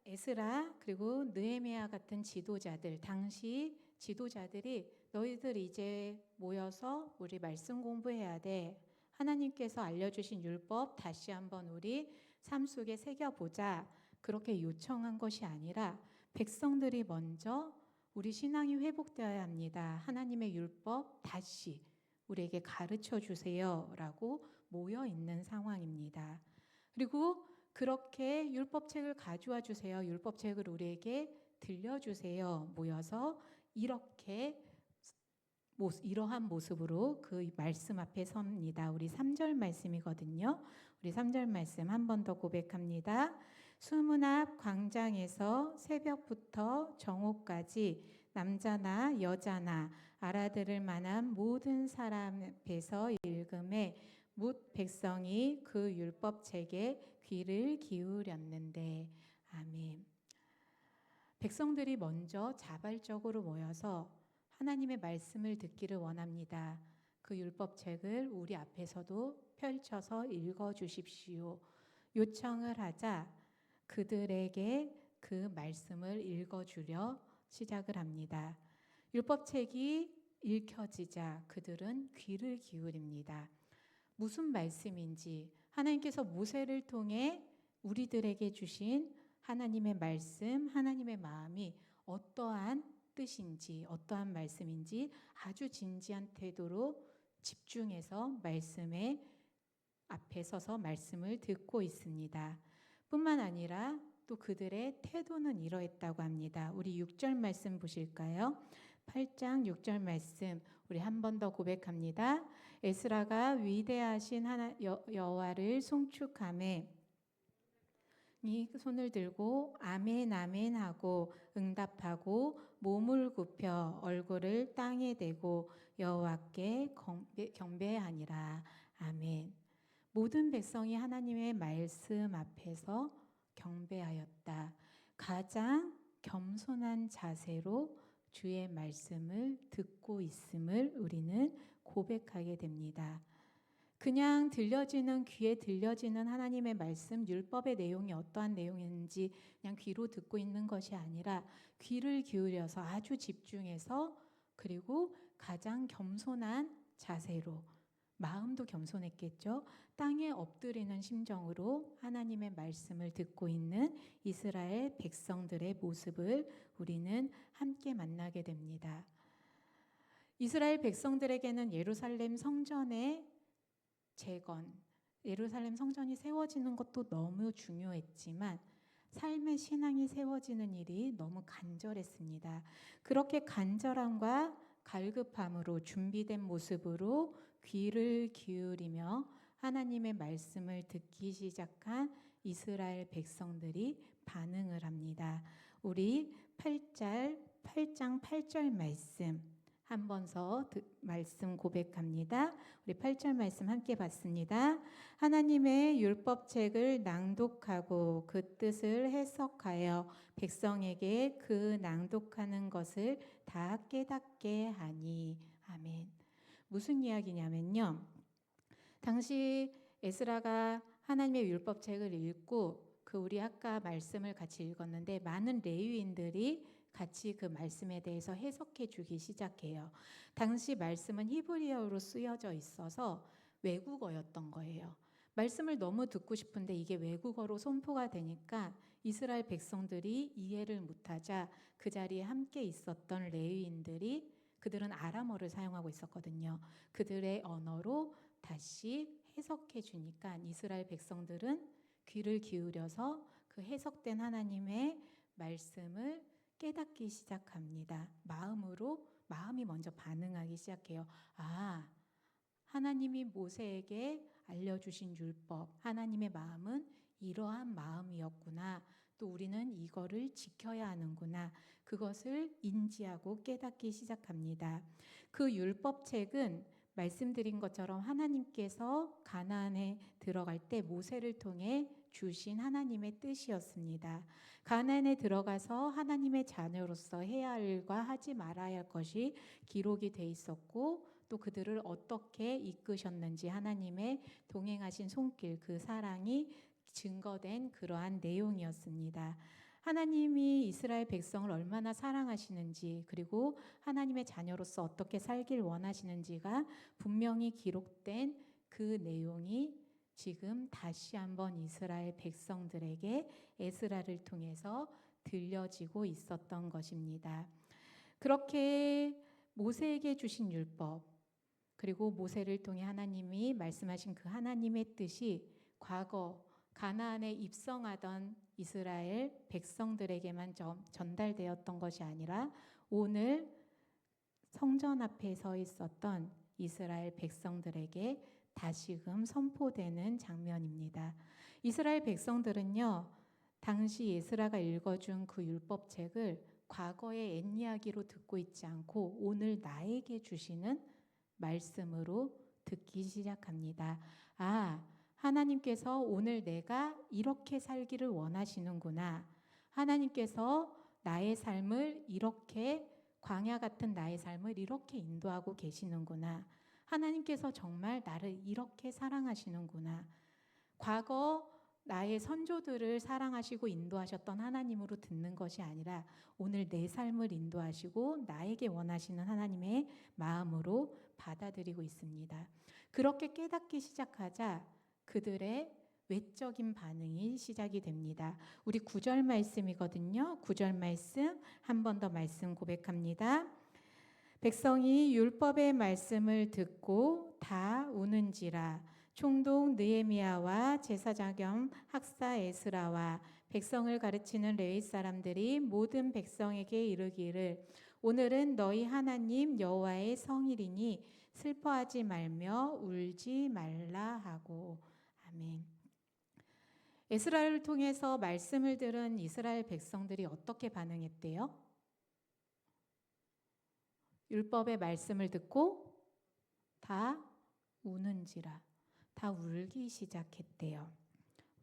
에스라 그리고 느헤미야 같은 지도자들, 당시 지도자들이 너희들 이제 모여서 우리 말씀 공부해야 돼. 하나님께서 알려주신 율법 다시 한번 우리 삶 속에 새겨보자. 그렇게 요청한 것이 아니라 백성들이 먼저 우리 신앙이 회복되어야 합니다. 하나님의 율법 다시 우리에게 가르쳐 주세요. 라고 모여 있는 상황입니다. 그리고 그렇게 율법책을 가져와 주세요. 율법책을 우리에게 들려주세요. 모여서 이러한 모습으로 그 말씀 앞에 섭니다. 우리 3절 말씀이거든요. 우리 3절 말씀 한 번 더 고백합니다. 수문 앞 광장에서 새벽부터 정오까지 남자나 여자나 알아들을 만한 모든 사람 앞에서 읽음에 뭇 백성이 그 율법책에 귀를 기울였는데. 아멘. 백성들이 먼저 자발적으로 모여서 하나님의 말씀을 듣기를 원합니다. 그 율법책을 우리 앞에서도 펼쳐서 읽어주십시오. 요청을 하자 그들에게 그 말씀을 읽어주려 시작을 합니다. 율법책이 읽혀지자 그들은 귀를 기울입니다. 무슨 말씀인지, 하나님께서 모세를 통해 우리들에게 주신 하나님의 말씀, 하나님의 마음이 어떠한 뜻인지, 어떠한 말씀인지 아주 진지한 태도로 집중해서 말씀에 앞에 서서 말씀을 듣고 있습니다. 뿐만 아니라 또 그들의 태도는 이러했다고 합니다. 우리 6절 말씀 보실까요? 8장 6절 말씀 우리 한 번 더 고백합니다. 에스라가 위대하신 여호와를 송축하매 이 손을 들고 아멘 아멘 하고 응답하고 몸을 굽혀 얼굴을 땅에 대고 여호와께 경배하니라. 아멘. 모든 백성이 하나님의 말씀 앞에서 경배하였다. 가장 겸손한 자세로 주의 말씀을 듣고 있음을 우리는 고백하게 됩니다. 그냥 들려지는 귀에 들려지는 하나님의 말씀, 율법의 내용이 어떠한 내용인지 그냥 귀로 듣고 있는 것이 아니라 귀를 기울여서 아주 집중해서 그리고 가장 겸손한 자세로 마음도 겸손했겠죠. 땅에 엎드리는 심정으로 하나님의 말씀을 듣고 있는 이스라엘 백성들의 모습을 우리는 함께 만나게 됩니다. 이스라엘 백성들에게는 예루살렘 성전의 재건, 예루살렘 성전이 세워지는 것도 너무 중요했지만 삶의 신앙이 세워지는 일이 너무 간절했습니다. 그렇게 간절함과 갈급함으로 준비된 모습으로 귀를 기울이며 하나님의 말씀을 듣기 시작한 이스라엘 백성들이 반응을 합니다. 우리 8장 8절 말씀 한 번 더 말씀 고백합니다. 우리 8절 말씀 함께 봤습니다. 하나님의 율법책을 낭독하고 그 뜻을 해석하여 백성에게 그 낭독하는 것을 다 깨닫게 하니. 아멘. 무슨 이야기냐면요. 당시 에스라가 하나님의 율법책을 읽고 그 우리 아까 말씀을 같이 읽었는데 많은 레위인들이 같이 그 말씀에 대해서 해석해 주기 시작해요. 당시 말씀은 히브리어로 쓰여져 있어서 외국어였던 거예요. 말씀을 너무 듣고 싶은데 이게 외국어로 선포가 되니까 이스라엘 백성들이 이해를 못하자 그 자리에 함께 있었던 레위인들이 그들은 아람어를 사용하고 있었거든요. 그들의 언어로 다시 해석해 주니까 이스라엘 백성들은 귀를 기울여서 그 해석된 하나님의 말씀을 깨닫기 시작합니다. 마음이 먼저 반응하기 시작해요. 아, 하나님이 모세에게 알려주신 율법, 하나님의 마음은 이러한 마음이었구나. 또 우리는 이거를 지켜야 하는구나. 그것을 인지하고 깨닫기 시작합니다. 그 율법책은 말씀드린 것처럼 하나님께서 가나안에 들어갈 때 모세를 통해 주신 하나님의 뜻이었습니다. 가나안에 들어가서 하나님의 자녀로서 해야 할 일과 하지 말아야 할 것이 기록이 돼 있었고 또 그들을 어떻게 이끄셨는지 하나님의 동행하신 손길, 그 사랑이 증거된 그러한 내용이었습니다. 하나님이 이스라엘 백성을 얼마나 사랑하시는지 그리고 하나님의 자녀로서 어떻게 살길 원하시는지가 분명히 기록된 그 내용이 지금 다시 한번 이스라엘 백성들에게 에스라를 통해서 들려지고 있었던 것입니다. 그렇게 모세에게 주신 율법 그리고 모세를 통해 하나님이 말씀하신 그 하나님의 뜻이 과거 가나안에 입성하던 이스라엘 백성들에게만 전달되었던 것이 아니라 오늘 성전 앞에 서 있었던 이스라엘 백성들에게 다시금 선포되는 장면입니다. 이스라엘 백성들은요, 당시 에스라가 읽어준 그 율법책을 과거의 옛 이야기로 듣고 있지 않고 오늘 나에게 주시는 말씀으로 듣기 시작합니다. 아, 하나님께서 오늘 내가 이렇게 살기를 원하시는구나. 하나님께서 나의 삶을 이렇게 광야 같은 나의 삶을 이렇게 인도하고 계시는구나. 하나님께서 정말 나를 이렇게 사랑하시는구나. 과거 나의 선조들을 사랑하시고 인도하셨던 하나님으로 듣는 것이 아니라 오늘 내 삶을 인도하시고 나에게 원하시는 하나님의 마음으로 받아들이고 있습니다. 그렇게 깨닫기 시작하자 그들의 외적인 반응이 시작이 됩니다. 우리 9절 말씀이거든요. 9절 말씀 한 번 더 말씀 고백합니다. 백성이 율법의 말씀을 듣고 다 우는지라. 총독 느헤미야와 제사장 겸 학사 에스라와 백성을 가르치는 레위 사람들이 모든 백성에게 이르기를 오늘은 너희 하나님 여호와의 성일이니 슬퍼하지 말며 울지 말라 하고. 아멘. 에스라를 통해서 말씀을 들은 이스라엘 백성들이 어떻게 반응했대요? 율법의 말씀을 듣고 다 우는지라. 다 울기 시작했대요.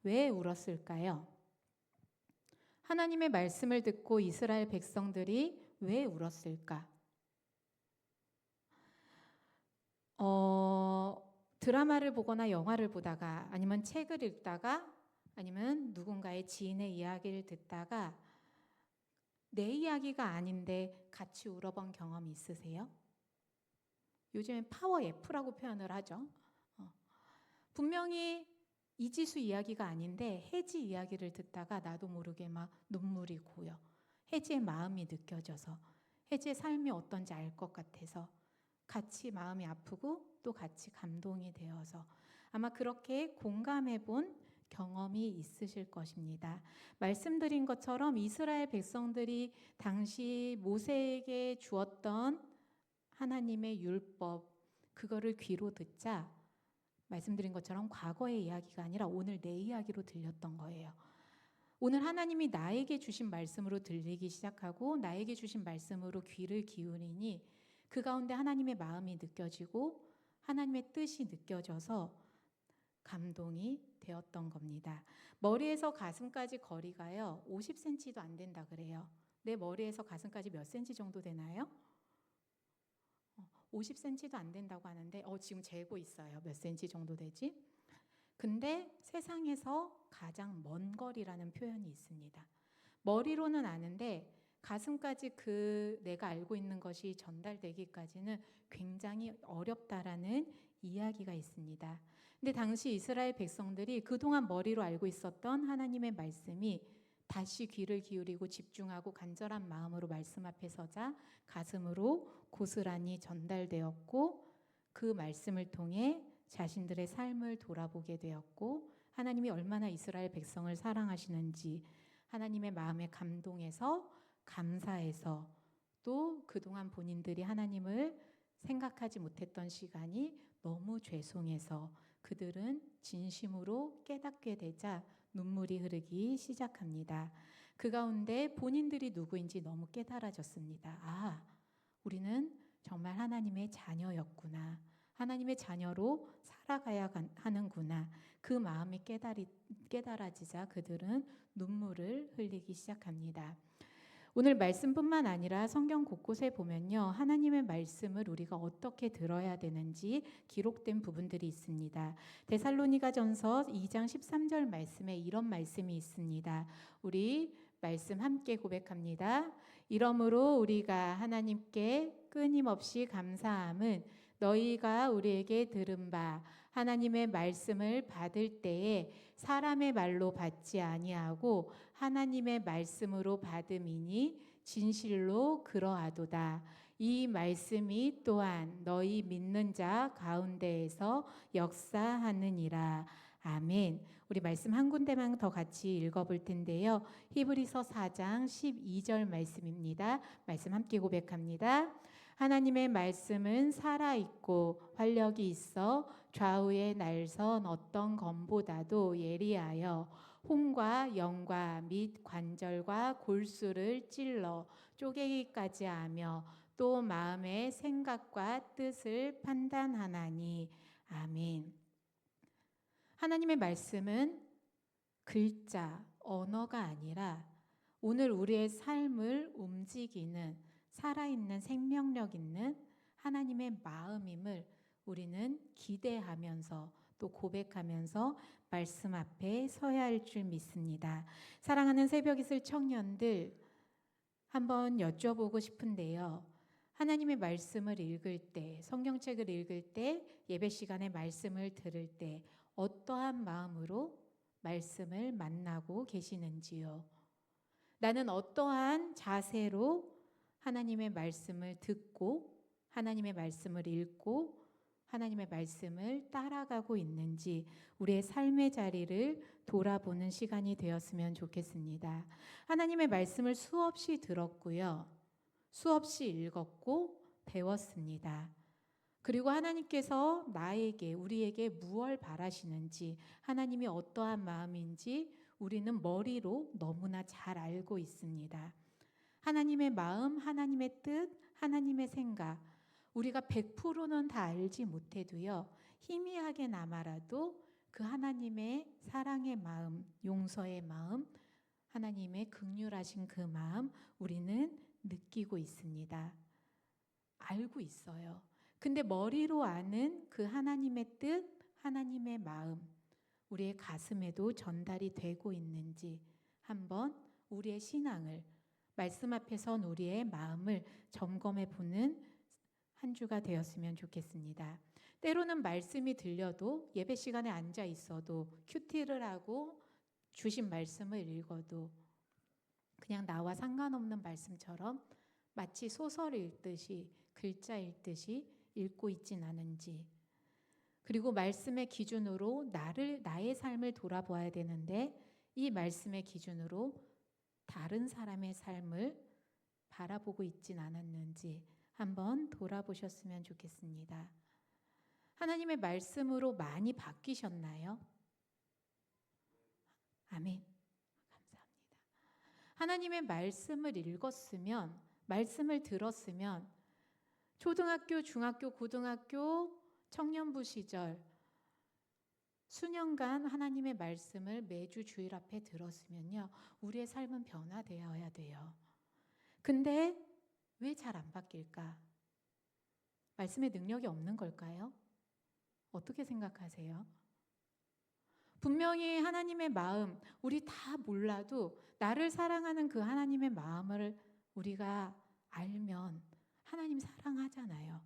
왜 울었을까요? 하나님의 말씀을 듣고 이스라엘 백성들이 왜 울었을까? 드라마를 보거나 영화를 보다가 아니면 책을 읽다가 아니면 누군가의 지인의 이야기를 듣다가 내 이야기가 아닌데 같이 울어본 경험이 있으세요? 요즘엔 파워 F라고 표현을 하죠. 분명히 이지수 이야기가 아닌데 혜지 이야기를 듣다가 나도 모르게 막 눈물이 고여. 혜지의 마음이 느껴져서 혜지의 삶이 어떤지 알 것 같아서 같이 마음이 아프고 또 같이 감동이 되어서 아마 그렇게 공감해 본 경험이 있으실 것입니다. 말씀드린 것처럼 이스라엘 백성들이 당시 모세에게 주었던 하나님의 율법 그거를 귀로 듣자 말씀드린 것처럼 과거의 이야기가 아니라 오늘 내 이야기로 들렸던 거예요. 오늘 하나님이 나에게 주신 말씀으로 들리기 시작하고 나에게 주신 말씀으로 귀를 기울이니 그 가운데 하나님의 마음이 느껴지고 하나님의 뜻이 느껴져서 감동이 되었던 겁니다. 머리에서 가슴까지 거리가요 50cm도 안 된다 그래요. 내 머리에서 가슴까지 몇 cm 정도 되나요? 50cm도 안 된다고 하는데 지금 재고 있어요. 몇 cm 정도 되지? 근데 세상에서 가장 먼 거리라는 표현이 있습니다. 머리로는 아는데 가슴까지 그 내가 알고 있는 것이 전달되기까지는 굉장히 어렵다라는 이야기가 있습니다. 근데 당시 이스라엘 백성들이 그동안 머리로 알고 있었던 하나님의 말씀이 다시 귀를 기울이고 집중하고 간절한 마음으로 말씀 앞에 서자 가슴으로 고스란히 전달되었고 그 말씀을 통해 자신들의 삶을 돌아보게 되었고 하나님이 얼마나 이스라엘 백성을 사랑하시는지 하나님의 마음에 감동해서 감사해서 또 그동안 본인들이 하나님을 생각하지 못했던 시간이 너무 죄송해서 그들은 진심으로 깨닫게 되자 눈물이 흐르기 시작합니다. 그 가운데 본인들이 누구인지 너무 깨달아졌습니다. 우리는 정말 하나님의 자녀였구나. 하나님의 자녀로 살아가야 하는구나. 그 마음이 깨달아지자 그들은 눈물을 흘리기 시작합니다. 오늘 말씀뿐만 아니라 성경 곳곳에 보면요. 하나님의 말씀을 우리가 어떻게 들어야 되는지 기록된 부분들이 있습니다. 데살로니가전서 2장 13절 말씀에 이런 말씀이 있습니다. 우리 말씀 함께 고백합니다. 이러므로 우리가 하나님께 끊임없이 감사함은 너희가 우리에게 들은 바 하나님의 말씀을 받을 때에 사람의 말로 받지 아니하고 하나님의 말씀으로 받음이니 진실로 그러하도다. 이 말씀이 또한 너희 믿는 자 가운데에서 역사하느니라. 아멘. 우리 말씀 한 군데만 더 같이 읽어볼 텐데요. 히브리서 4장 12절 말씀입니다. 말씀 함께 고백합니다. 하나님의 말씀은 살아있고 활력이 있어 좌우의 날선 어떤 검보다도 예리하여 혼과 영과 및 관절과 골수를 찔러 쪼개기까지 하며 또 마음의 생각과 뜻을 판단하나니. 아멘. 하나님의 말씀은 글자, 언어가 아니라 오늘 우리의 삶을 움직이는 살아있는 생명력 있는 하나님의 마음임을 우리는 기대하면서 또 고백하면서 말씀 앞에 서야 할 줄 믿습니다. 사랑하는 새벽 이슬 청년들 한번 여쭤보고 싶은데요. 하나님의 말씀을 읽을 때, 성경책을 읽을 때, 예배 시간에 말씀을 들을 때 어떠한 마음으로 말씀을 만나고 계시는지요? 나는 어떠한 자세로 하나님의 말씀을 듣고 하나님의 말씀을 읽고 하나님의 말씀을 따라가고 있는지 우리의 삶의 자리를 돌아보는 시간이 되었으면 좋겠습니다. 하나님의 말씀을 수없이 들었고요. 수없이 읽었고 배웠습니다. 그리고 하나님께서 나에게, 우리에게 무엇을 바라시는지, 하나님이 어떠한 마음인지 우리는 머리로 너무나 잘 알고 있습니다. 하나님의 마음, 하나님의 뜻, 하나님의 생각, 우리가 100%는 다 알지 못해도요, 희미하게나마라도 그 하나님의 사랑의 마음, 용서의 마음, 하나님의 긍휼하신 그 마음 우리는 느끼고 있습니다. 알고 있어요. 근데 머리로 아는 그 하나님의 뜻, 하나님의 마음, 우리의 가슴에도 전달이 되고 있는지 한번 우리의 신앙을, 말씀 앞에 선 우리의 마음을 점검해 보는 한 주가 되었으면 좋겠습니다. 때로는 말씀이 들려도 예배 시간에 앉아 있어도 큐티를 하고 주신 말씀을 읽어도 그냥 나와 상관없는 말씀처럼 마치 소설 읽듯이 글자 읽듯이 읽고 있진 않은지, 그리고 말씀의 기준으로 나의 삶을 돌아보아야 되는데 이 말씀의 기준으로 다른 사람의 삶을 바라보고 있진 않았는지 한번 돌아보셨으면 좋겠습니다. 하나님의 말씀으로 많이 바뀌셨나요? 아멘. 감사합니다. 하나님의 말씀을 읽었으면, 말씀을 들었으면 초등학교, 중학교, 고등학교, 청년부 시절 수년간 하나님의 말씀을 매주 주일 앞에 들었으면요, 우리의 삶은 변화되어야 돼요. 근데 왜 잘 안 바뀔까? 말씀의 능력이 없는 걸까요? 어떻게 생각하세요? 분명히 하나님의 마음, 우리 다 몰라도 나를 사랑하는 그 하나님의 마음을 우리가 알면 하나님 사랑하잖아요.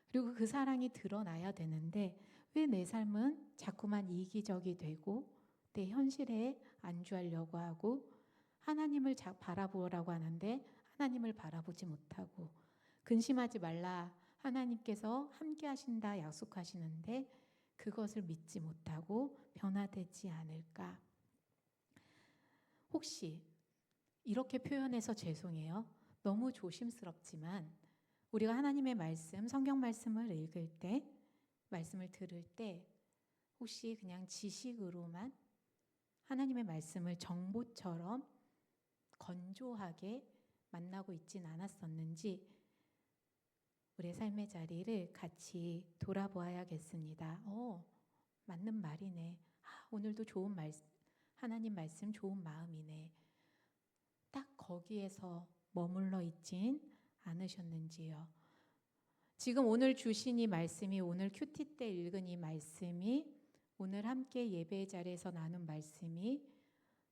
그리고 그 사랑이 드러나야 되는데 왜 내 삶은 자꾸만 이기적이 되고 내 현실에 안주하려고 하고 하나님을 바라보라고 하는데 하나님을 바라보지 못하고, 근심하지 말라, 하나님께서 함께 하신다 약속하시는데 그것을 믿지 못하고 변화되지 않을까? 혹시 이렇게 표현해서 죄송해요. 너무 조심스럽지만 우리가 하나님의 말씀, 성경 말씀을 읽을 때, 말씀을 들을 때 혹시 그냥 지식으로만 하나님의 말씀을 정보처럼 건조하게 만나고 있진 않았었는지 우리의 삶의 자리를 같이 돌아보아야겠습니다. 맞는 말이네. 오늘도 좋은 말씀, 하나님 말씀 좋은 마음이네. 딱 거기에서 머물러 있진 않으셨는지요. 지금 오늘 주신 이 말씀이, 오늘 큐티 때 읽은 이 말씀이, 오늘 함께 예배의 자리에서 나눈 말씀이,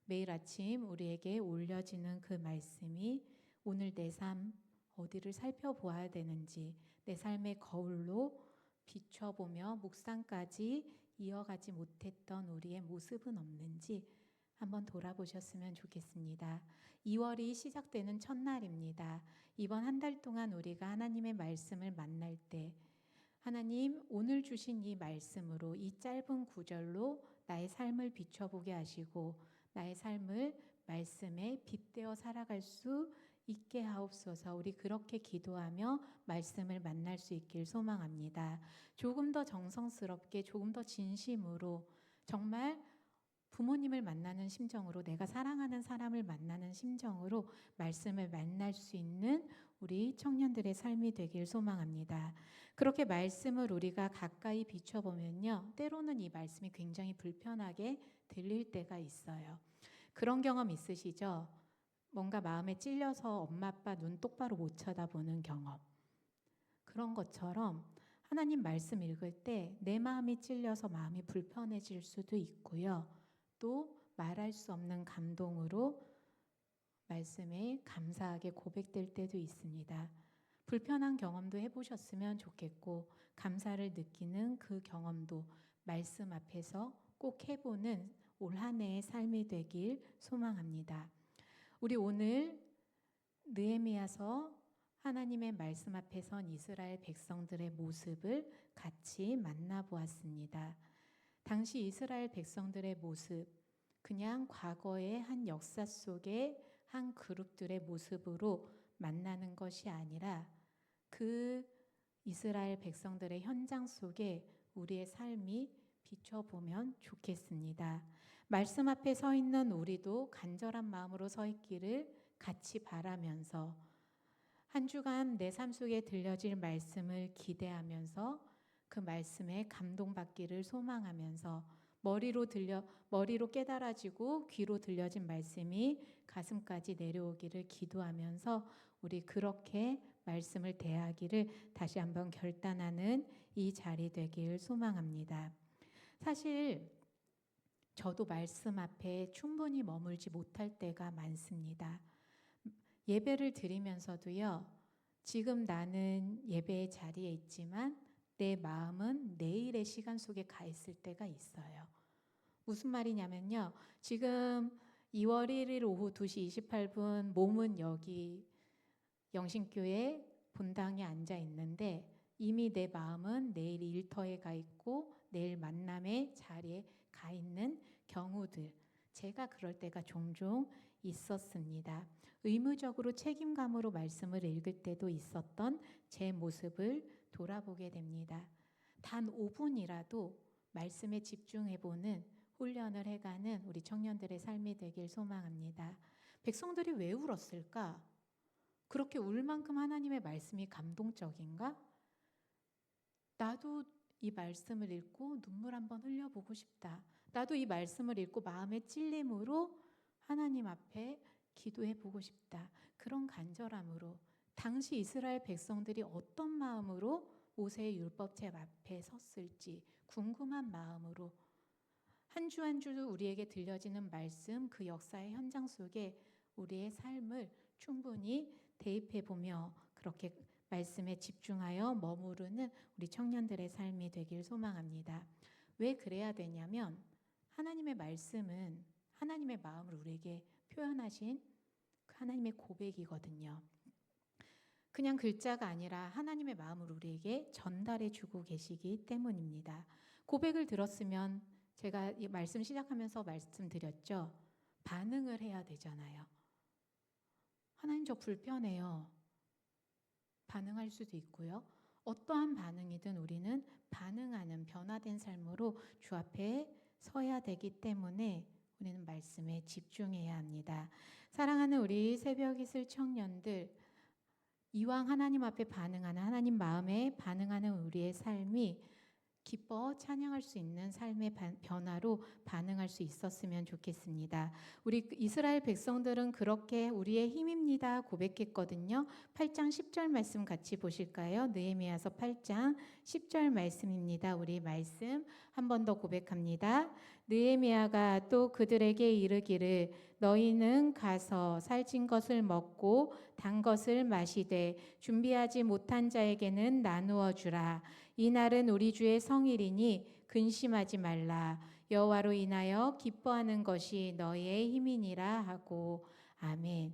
매일 아침 우리에게 올려지는 그 말씀이 오늘 내 삶 어디를 살펴보아야 되는지, 내 삶의 거울로 비춰보며 묵상까지 이어가지 못했던 우리의 모습은 없는지 한번 돌아보셨으면 좋겠습니다. 2월이 시작되는 첫날입니다. 이번 한 달 동안 우리가 하나님의 말씀을 만날 때 하나님 오늘 주신 이 말씀으로, 이 짧은 구절로 나의 삶을 비춰보게 하시고 나의 삶을 말씀에 빗대어 살아갈 수 있게 하옵소서. 우리 그렇게 기도하며 말씀을 만날 수 있길 소망합니다. 조금 더 정성스럽게, 조금 더 진심으로, 정말 부모님을 만나는 심정으로, 내가 사랑하는 사람을 만나는 심정으로 말씀을 만날 수 있는 우리 청년들의 삶이 되길 소망합니다. 그렇게 말씀을 우리가 가까이 비춰보면요, 때로는 이 말씀이 굉장히 불편하게 들릴 때가 있어요. 그런 경험 있으시죠? 뭔가 마음에 찔려서 엄마 아빠 눈 똑바로 못 쳐다보는 경험. 그런 것처럼 하나님 말씀 읽을 때 내 마음이 찔려서 마음이 불편해질 수도 있고요. 또 말할 수 없는 감동으로 말씀에 감사하게 고백될 때도 있습니다. 불편한 경험도 해보셨으면 좋겠고 감사를 느끼는 그 경험도 말씀 앞에서 꼭 해보는 올 한 해의 삶이 되길 소망합니다. 우리 오늘 느헤미야서 하나님의 말씀 앞에 선 이스라엘 백성들의 모습을 같이 만나보았습니다. 당시 이스라엘 백성들의 모습, 그냥 과거의 한 역사 속의 한 그룹들의 모습으로 만나는 것이 아니라 그 이스라엘 백성들의 현장 속에 우리의 삶이 비춰보면 좋겠습니다. 말씀 앞에 서 있는 우리도 간절한 마음으로 서 있기를 같이 바라면서 한 주간 내 삶 속에 들려질 말씀을 기대하면서 그 말씀에 감동받기를 소망하면서 머리로 깨달아지고 귀로 들려진 말씀이 가슴까지 내려오기를 기도하면서 우리 그렇게 말씀을 대하기를 다시 한번 결단하는 이 자리 되길 소망합니다. 사실 저도 말씀 앞에 충분히 머물지 못할 때가 많습니다. 예배를 드리면서도요, 지금 나는 예배의 자리에 있지만 내 마음은 내일의 시간 속에 가 있을 때가 있어요. 무슨 말이냐면요, 지금 2월 1일 오후 2시 28분 몸은 여기 영신교회 본당에 앉아 있는데 이미 내 마음은 내일 일터에 가 있고 내일 만남의 자리에 가 있는 경우들, 제가 그럴 때가 종종 있었습니다. 의무적으로 책임감으로 말씀을 읽을 때도 있었던 제 모습을 돌아보게 됩니다. 단 5분이라도 말씀에 집중해보는 훈련을 해가는 우리 청년들의 삶이 되길 소망합니다. 백성들이 왜 울었을까? 그렇게 울 만큼 하나님의 말씀이 감동적인가? 나도 이 말씀을 읽고 눈물 한번 흘려보고 싶다. 나도 이 말씀을 읽고 마음의 찔림으로 하나님 앞에 기도해 보고 싶다. 그런 간절함으로 당시 이스라엘 백성들이 어떤 마음으로 모세의 율법책 앞에 섰을지 궁금한 마음으로 한 주 한 주 우리에게 들려지는 말씀, 그 역사의 현장 속에 우리의 삶을 충분히 대입해 보며 그렇게 말씀에 집중하여 머무르는 우리 청년들의 삶이 되길 소망합니다. 왜 그래야 되냐면 하나님의 말씀은 하나님의 마음을 우리에게 표현하신 하나님의 고백이거든요. 그냥 글자가 아니라 하나님의 마음을 우리에게 전달해 주고 계시기 때문입니다. 고백을 들었으면 제가 이 말씀 시작하면서 말씀드렸죠. 반응을 해야 되잖아요. 하나님 저 불편해요. 반응할 수도 있고요. 어떠한 반응이든 우리는 반응하는 변화된 삶으로 주 앞에 서야 되기 때문에 우리는 말씀에 집중해야 합니다. 사랑하는 우리 새벽 이슬 청년들, 이왕 하나님 앞에 반응하는 하나님 마음에 반응하는 우리의 삶이 기뻐 찬양할 수 있는 삶의 변화로 반응할 수 있었으면 좋겠습니다. 우리 이스라엘 백성들은 그렇게 우리의 힘입니다 고백했거든요. 8장 10절 말씀 같이 보실까요? 느헤미야서 8장 10절 말씀입니다. 우리 말씀 한 번 더 고백합니다. 느헤미야가 또 그들에게 이르기를 너희는 가서 살찐 것을 먹고 단 것을 마시되 준비하지 못한 자에게는 나누어 주라. 이 날은 우리 주의 성일이니 근심하지 말라. 여호와로 인하여 기뻐하는 것이 너희의 힘이니라 하고 아멘.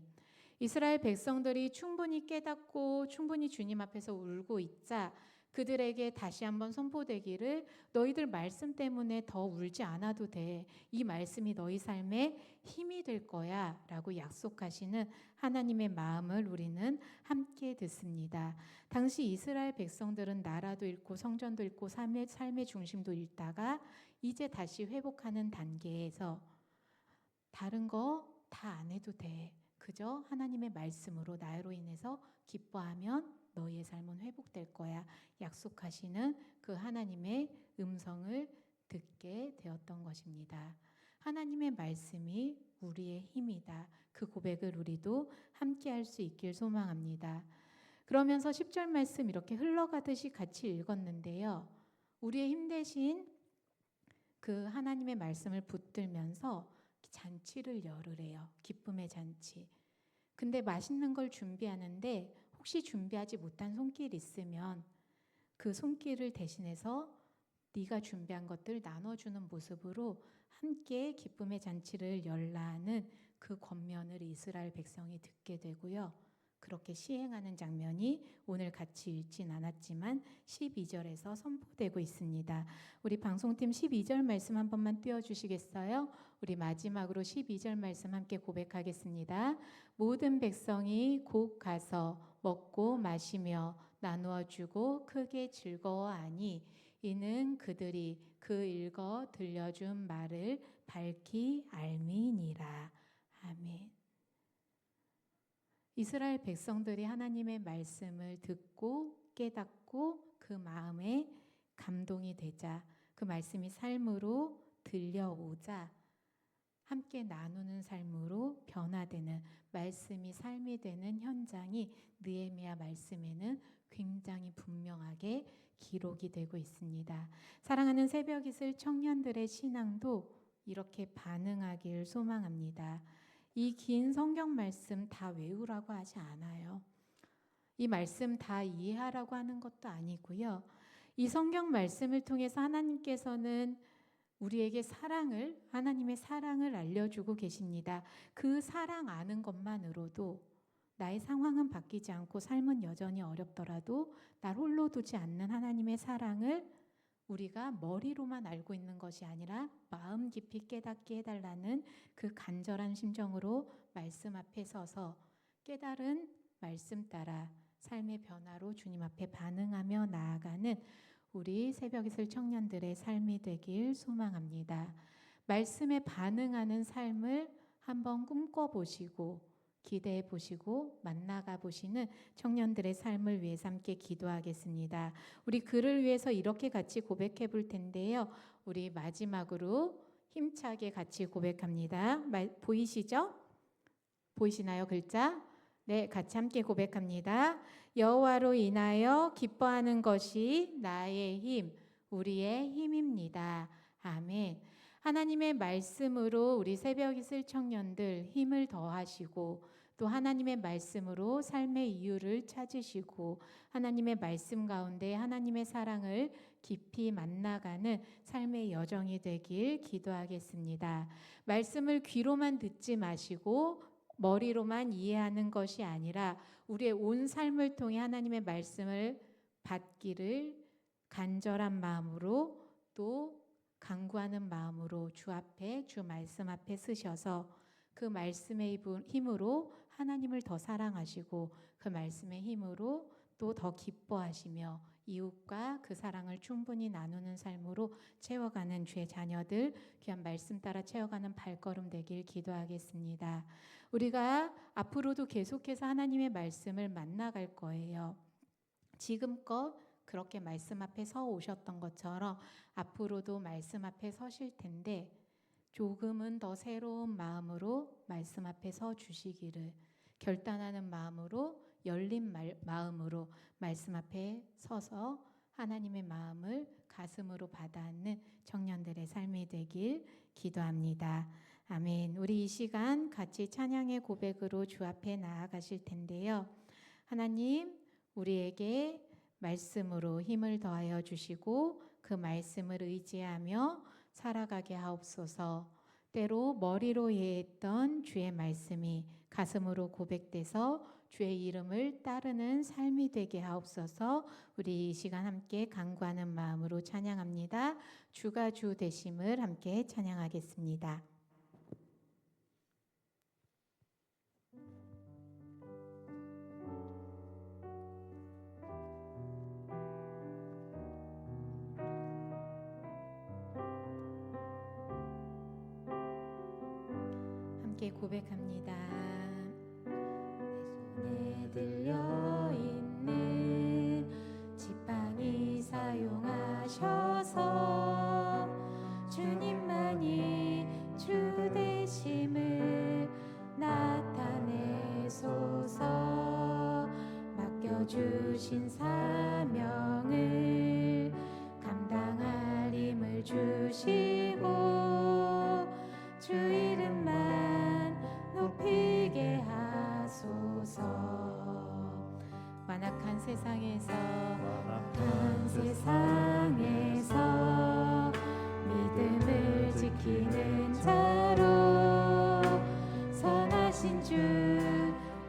이스라엘 백성들이 충분히 깨닫고 충분히 주님 앞에서 울고 있자 그들에게 다시 한번 선포되기를 너희들 말씀 때문에 더 울지 않아도 돼. 이 말씀이 너희 삶에 힘이 될 거야 라고 약속하시는 하나님의 마음을 우리는 함께 듣습니다. 당시 이스라엘 백성들은 나라도 잃고 성전도 잃고 삶의 중심도 잃다가 이제 다시 회복하는 단계에서 다른 거 다 안 해도 돼. 그저 하나님의 말씀으로 나로 인해서 기뻐하면 너희의 삶은 회복될 거야 약속하시는 그 하나님의 음성을 듣게 되었던 것입니다. 하나님의 말씀이 우리의 힘이다. 그 고백을 우리도 함께 할 수 있길 소망합니다. 그러면서 10절 말씀 이렇게 흘러가듯이 같이 읽었는데요. 우리의 힘 대신 그 하나님의 말씀을 붙들면서 잔치를 열으래요. 기쁨의 잔치. 근데 맛있는 걸 준비하는데 혹시 준비하지 못한 손길 있으면 그 손길을 대신해서 네가 준비한 것들 나눠주는 모습으로 함께 기쁨의 잔치를 열라는 그 권면을 이스라엘 백성이 듣게 되고요. 그렇게 시행하는 장면이 오늘 같이 읽진 않았지만 12절에서 선포되고 있습니다. 우리 방송팀 12절 말씀 한 번만 띄워주시겠어요? 우리 마지막으로 12절 말씀 함께 고백하겠습니다. 모든 백성이 곧 가서 먹고 마시며 나누어 주고 크게 즐거워하니 이는 그들이 그 읽어 들려준 말을 밝히 알미니라. 아멘. 이스라엘 백성들이 하나님의 말씀을 듣고 깨닫고 그 마음에 감동이 되자, 그 말씀이 삶으로 들려오자 함께 나누는 삶으로 변화되는, 말씀이 삶이 되는 현장이 느헤미야 말씀에는 굉장히 분명하게 기록이 되고 있습니다. 사랑하는 새벽이슬 청년들의 신앙도 이렇게 반응하길 소망합니다. 이 긴 성경 말씀 다 외우라고 하지 않아요. 이 말씀 다 이해하라고 하는 것도 아니고요. 이 성경 말씀을 통해서 하나님께서는 우리에게 사랑을, 하나님의 사랑을 알려주고 계십니다. 그 사랑 아는 것만으로도 나의 상황은 바뀌지 않고 삶은 여전히 어렵더라도 날 홀로 두지 않는 하나님의 사랑을 우리가 머리로만 알고 있는 것이 아니라 마음 깊이 깨닫게 해달라는 그 간절한 심정으로 말씀 앞에 서서 깨달은 말씀 따라 삶의 변화로 주님 앞에 반응하며 나아가는 우리 새벽이슬 청년들의 삶이 되길 소망합니다. 말씀에 반응하는 삶을 한번 꿈꿔보시고 기대해 보시고 만나가 보시는 청년들의 삶을 위해서 함께 기도하겠습니다. 우리 그를 위해서 이렇게 같이 고백해 볼 텐데요. 우리 마지막으로 힘차게 같이 고백합니다. 보이시죠? 보이시나요, 글자? 네, 같이 함께 고백합니다. 여호와로 인하여 기뻐하는 것이 나의 힘, 우리의 힘입니다. 아멘. 하나님의 말씀으로 우리 새벽이슬 청년들 힘을 더하시고 또 하나님의 말씀으로 삶의 이유를 찾으시고 하나님의 말씀 가운데 하나님의 사랑을 깊이 만나가는 삶의 여정이 되길 기도하겠습니다. 말씀을 귀로만 듣지 마시고 머리로만 이해하는 것이 아니라 우리의 온 삶을 통해 하나님의 말씀을 받기를 간절한 마음으로 또 간구하는 마음으로 주 앞에, 주 말씀 앞에 서셔서 그 말씀의 힘으로 하나님을 더 사랑하시고 그 말씀의 힘으로 또 더 기뻐하시며 이웃과 그 사랑을 충분히 나누는 삶으로 채워가는 주의 자녀들, 귀한 말씀 따라 채워가는 발걸음 되길 기도하겠습니다. 우리가 앞으로도 계속해서 하나님의 말씀을 만나갈 거예요. 지금껏 그렇게 말씀 앞에 서 오셨던 것처럼 앞으로도 말씀 앞에 서실 텐데 조금은 더 새로운 마음으로 말씀 앞에 서 주시기를, 결단하는 마음으로, 열린 마음으로 말씀 앞에 서서 하나님의 마음을 가슴으로 받아안는 청년들의 삶이 되길 기도합니다. 아멘. 우리 이 시간 같이 찬양의 고백으로 주 앞에 나아가실 텐데요. 하나님, 우리에게 말씀으로 힘을 더하여 주시고 그 말씀을 의지하며 살아가게 하옵소서. 때로 머리로 이해했던 주의 말씀이 가슴으로 고백돼서 주의 이름을 따르는 삶이 되게 하옵소서. 우리 이 시간 함께 간구하는 마음으로 찬양합니다. 주가 주 되심을 함께 찬양하겠습니다. 함께 고백합니다. 손에 들려있는 지팡이 사용하셔서 주님만이 주 되심을 나타내소서. 맡겨주신 사명을 감당할 힘을 주시고 주 이름만 높이게 하소서. 세상에서 한 세상에서 믿음을 지키는 자로 선하신 주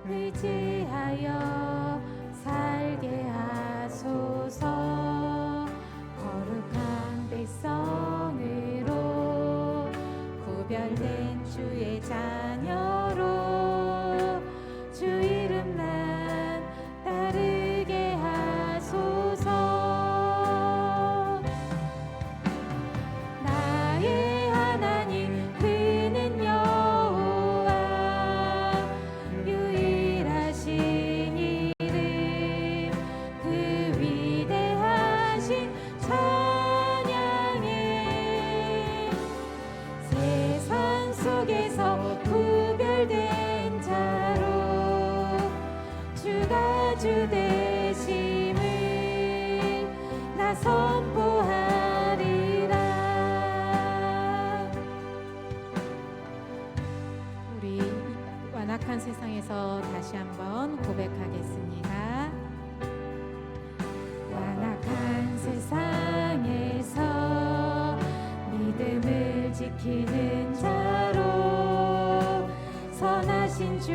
의지하여 살게 하소서. 거룩한 백성으로 구별된 주의 자녀로 주 이름 난 따르게 하소서. 나의 하나님 그는 여호와 유일하신 이름 그 위대하신 찬양해. 세상 속에서 구별된 자로 주가 주 되심을 나 선포하리라. 우리 완악한 세상에서 다시 한번 고백하겠습니다. 완악한 세상에서 믿음을 지키는 자로 선하신 주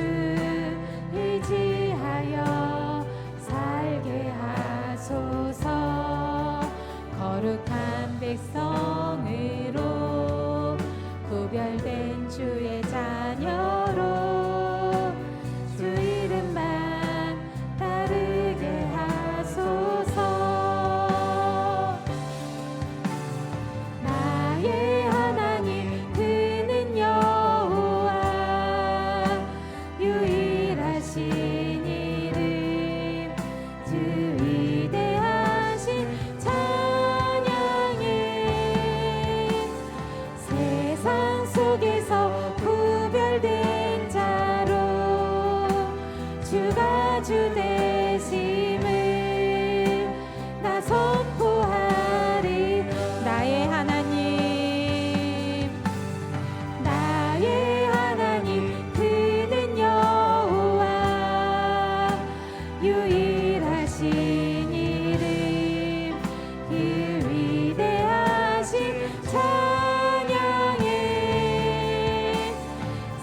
의지하여 살게 하소서. 거룩한 백성으로 구별된 주의 자녀로 주 이름만 따르게 하소서. 나의 하나님 그는 여호와 유일하신 이름 주 위대하신 찬양해. 세상 속에서 구별된 자로 주가 주 되심을 나 선포하리. 나의 하나님 나의 하나님 그는 여호와 유일하신 이름 그 위대하신 찬양해.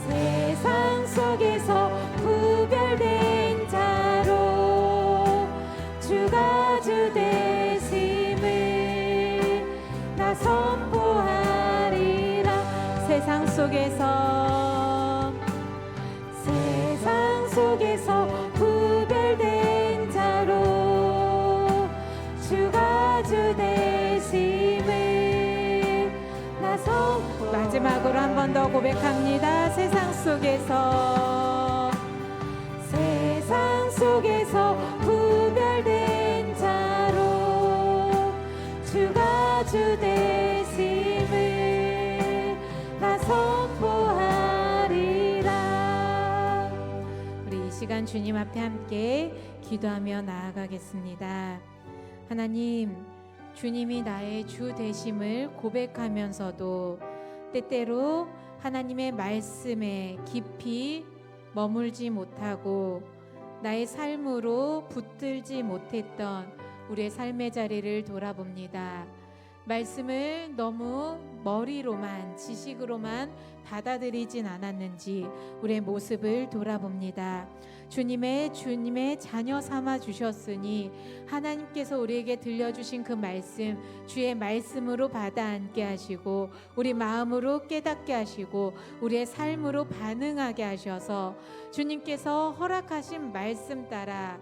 세상 속에서 구별된 자로 주가 주 되심을 나 선포하리라. 세상 속에서 구별된 자로 주가 주 되심을 나 선포. 마지막으로 한 번 더 고백합니다. 세상 속에서 구별된 자로 주가 주 되심을 나 선포하리라. 우리 이 시간 주님 앞에 함께 기도하며 나아가겠습니다. 하나님, 주님이 나의 주 되심을 고백하면서도 때때로 하나님의 말씀에 깊이 머물지 못하고 나의 삶으로 붙들지 못했던 우리의 삶의 자리를 돌아봅니다. 말씀을 너무 머리로만, 지식으로만 받아들이진 않았는지 우리의 모습을 돌아봅니다. 주님의 자녀 삼아 주셨으니 하나님께서 우리에게 들려주신 그 말씀, 주의 말씀으로 받아 안게 하시고 우리 마음으로 깨닫게 하시고 우리의 삶으로 반응하게 하셔서 주님께서 허락하신 말씀 따라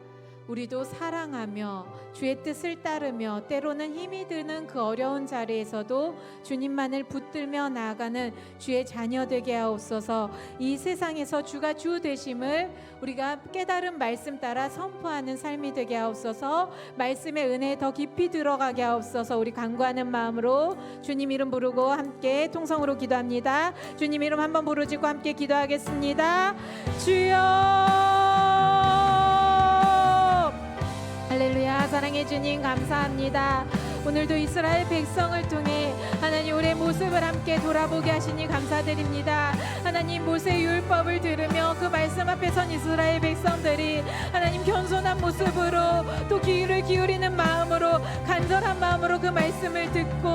우리도 사랑하며 주의 뜻을 따르며 때로는 힘이 드는 그 어려운 자리에서도 주님만을 붙들며 나아가는 주의 자녀 되게 하옵소서. 이 세상에서 주가 주 되심을 우리가 깨달은 말씀 따라 선포하는 삶이 되게 하옵소서. 말씀의 은혜에 더 깊이 들어가게 하옵소서. 우리 간구하는 마음으로 주님 이름 부르고 함께 통성으로 기도합니다. 주님 이름 한번 부르짖고 함께 기도하겠습니다. 주여, 할렐루야. 사랑의 주님 감사합니다. 오늘도 이스라엘 백성을 통해 하나님 우리의 모습을 함께 돌아보게 하시니 감사드립니다. 하나님 모세의 율법을 들으며 그 말씀 앞에 선 이스라엘 백성들이 하나님 겸손한 모습 모습으로 또 귀를 기울이는 마음으로 간절한 마음으로 그 말씀을 듣고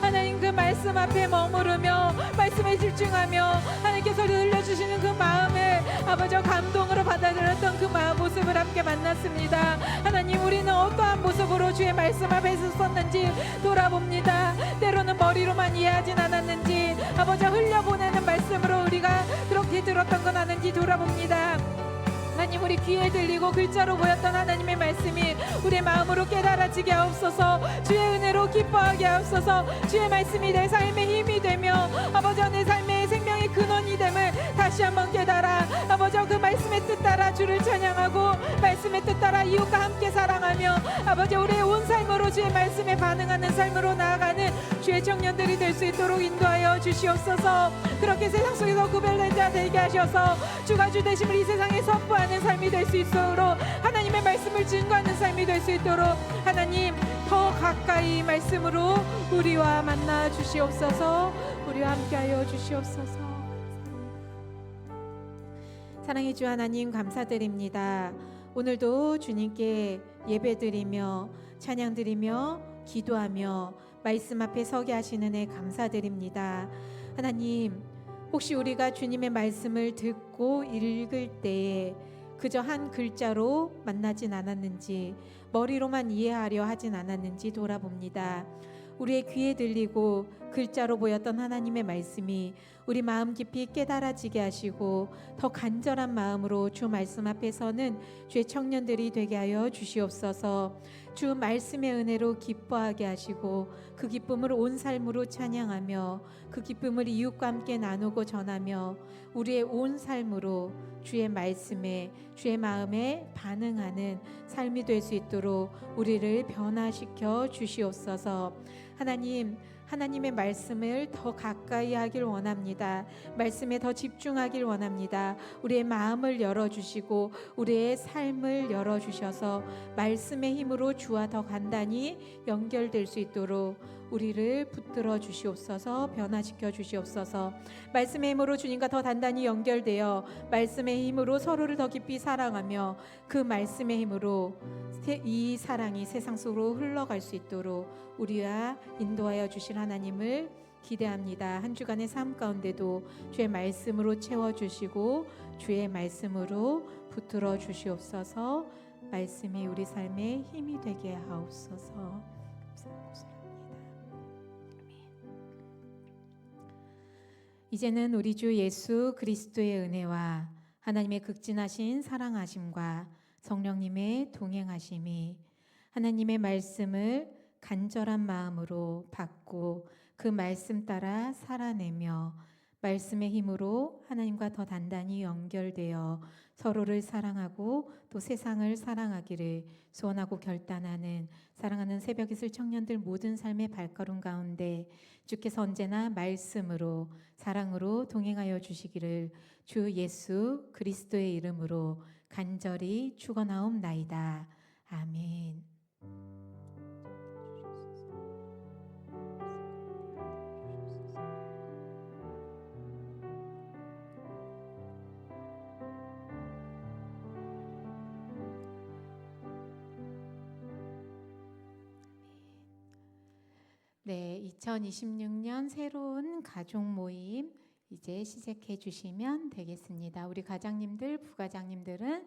하나님 그 말씀 앞에 머무르며 말씀에 집중하며 하나님께서 들려주시는 그 마음을 아버지 감동으로 받아들였던 그 마음 모습을 함께 만났습니다. 하나님 우리는 어떠한 모습으로 주의 말씀 앞에 섰는지 돌아봅니다. 때로는 머리로만 이해하진 않았는지 아버지 흘려보내는 말씀으로 우리가 그렇게 들었던 건 아는지 돌아봅니다. 하나님 우리 귀에 들리고 글자로 보였던 하나님의 말씀이 우리의 마음으로 깨달아지게 하옵소서. 주의 은혜로 기뻐하게 하옵소서. 주의 말씀이 내 삶의 힘이 되며 아버지 내 삶의 생명의 근원이 됨을 다시 한번 깨달아 아버지 그 말씀의 뜻 따라 주를 찬양하고 말씀의 뜻 따라 이웃과 함께 사랑하며 아버지 우리의 온 삶으로 주의 말씀에 반응하는 삶으로 나아가는 주의 청년들이 될 수 있도록 인도하여 주시옵소서. 그렇게 세상 속에서 구별된 자 되게 하셔서 주가 주 되심을 이 세상에 선포하는 삶이 될 수 있도록 하나님의 말씀을 증거하는 삶이 될 수 있도록 하나님 더 가까이 말씀으로 우리와 만나 주시옵소서. 우리와 함께하여 주시옵소서. 사랑의 주 하나님 감사드립니다. 오늘도 주님께 예배드리며 찬양드리며 기도하며 말씀 앞에 서게 하시는 애 감사드립니다. 하나님 혹시 우리가 주님의 말씀을 듣고 읽을 때에 그저 한 글자로 만나진 않았는지 머리로만 이해하려 하진 않았는지 돌아봅니다. 우리의 귀에 들리고 글자로 보였던 하나님의 말씀이 우리 마음 깊이 깨달아지게 하시고 더 간절한 마음으로 주 말씀 앞에 서는 주의 청년들이 되게 하여 주시옵소서. 주 말씀의 은혜로 기뻐하게 하시고 그 기쁨을 온 삶으로 찬양하며 그 기쁨을 이웃과 함께 나누고 전하며 우리의 온 삶으로 주의 말씀에 주의 마음에 반응하는 삶이 될 수 있도록 우리를 변화시켜 주시옵소서. 하나님 하나님의 말씀을 더 가까이 하길 원합니다. 말씀에 더 집중하길 원합니다. 우리의 마음을 열어주시고 우리의 삶을 열어주셔서 말씀의 힘으로 주와 더 간단히 연결될 수 있도록 우리를 붙들어 주시옵소서. 변화시켜 주시옵소서. 말씀의 힘으로 주님과 더 단단히 연결되어 말씀의 힘으로 서로를 더 깊이 사랑하며 그 말씀의 힘으로 이 사랑이 세상 속으로 흘러갈 수 있도록 우리와 인도하여 주실 하나님을 기대합니다. 한 주간의 삶 가운데도 주의 말씀으로 채워주시고 주의 말씀으로 붙들어 주시옵소서. 말씀이 우리 삶에 힘이 되게 하옵소서. 이제는 우리 주 예수 그리스도의 은혜와 하나님의 극진하신 사랑하심과 성령님의 동행하심이 하나님의 말씀을 간절한 마음으로 받고 그 말씀 따라 살아내며 말씀의 힘으로 하나님과 더 단단히 연결되어 서로를 사랑하고 또 세상을 사랑하기를 소원하고 결단하는 사랑하는 새벽 이슬 청년들 모든 삶의 발걸음 가운데 주께서 언제나 말씀으로 사랑으로 동행하여 주시기를 주 예수 그리스도의 이름으로 간절히 축원하옵나이다. 아멘. 네, 2026년 새로운 가족 모임 이제 시작해 주시면 되겠습니다. 우리 가장님들, 부가장님들은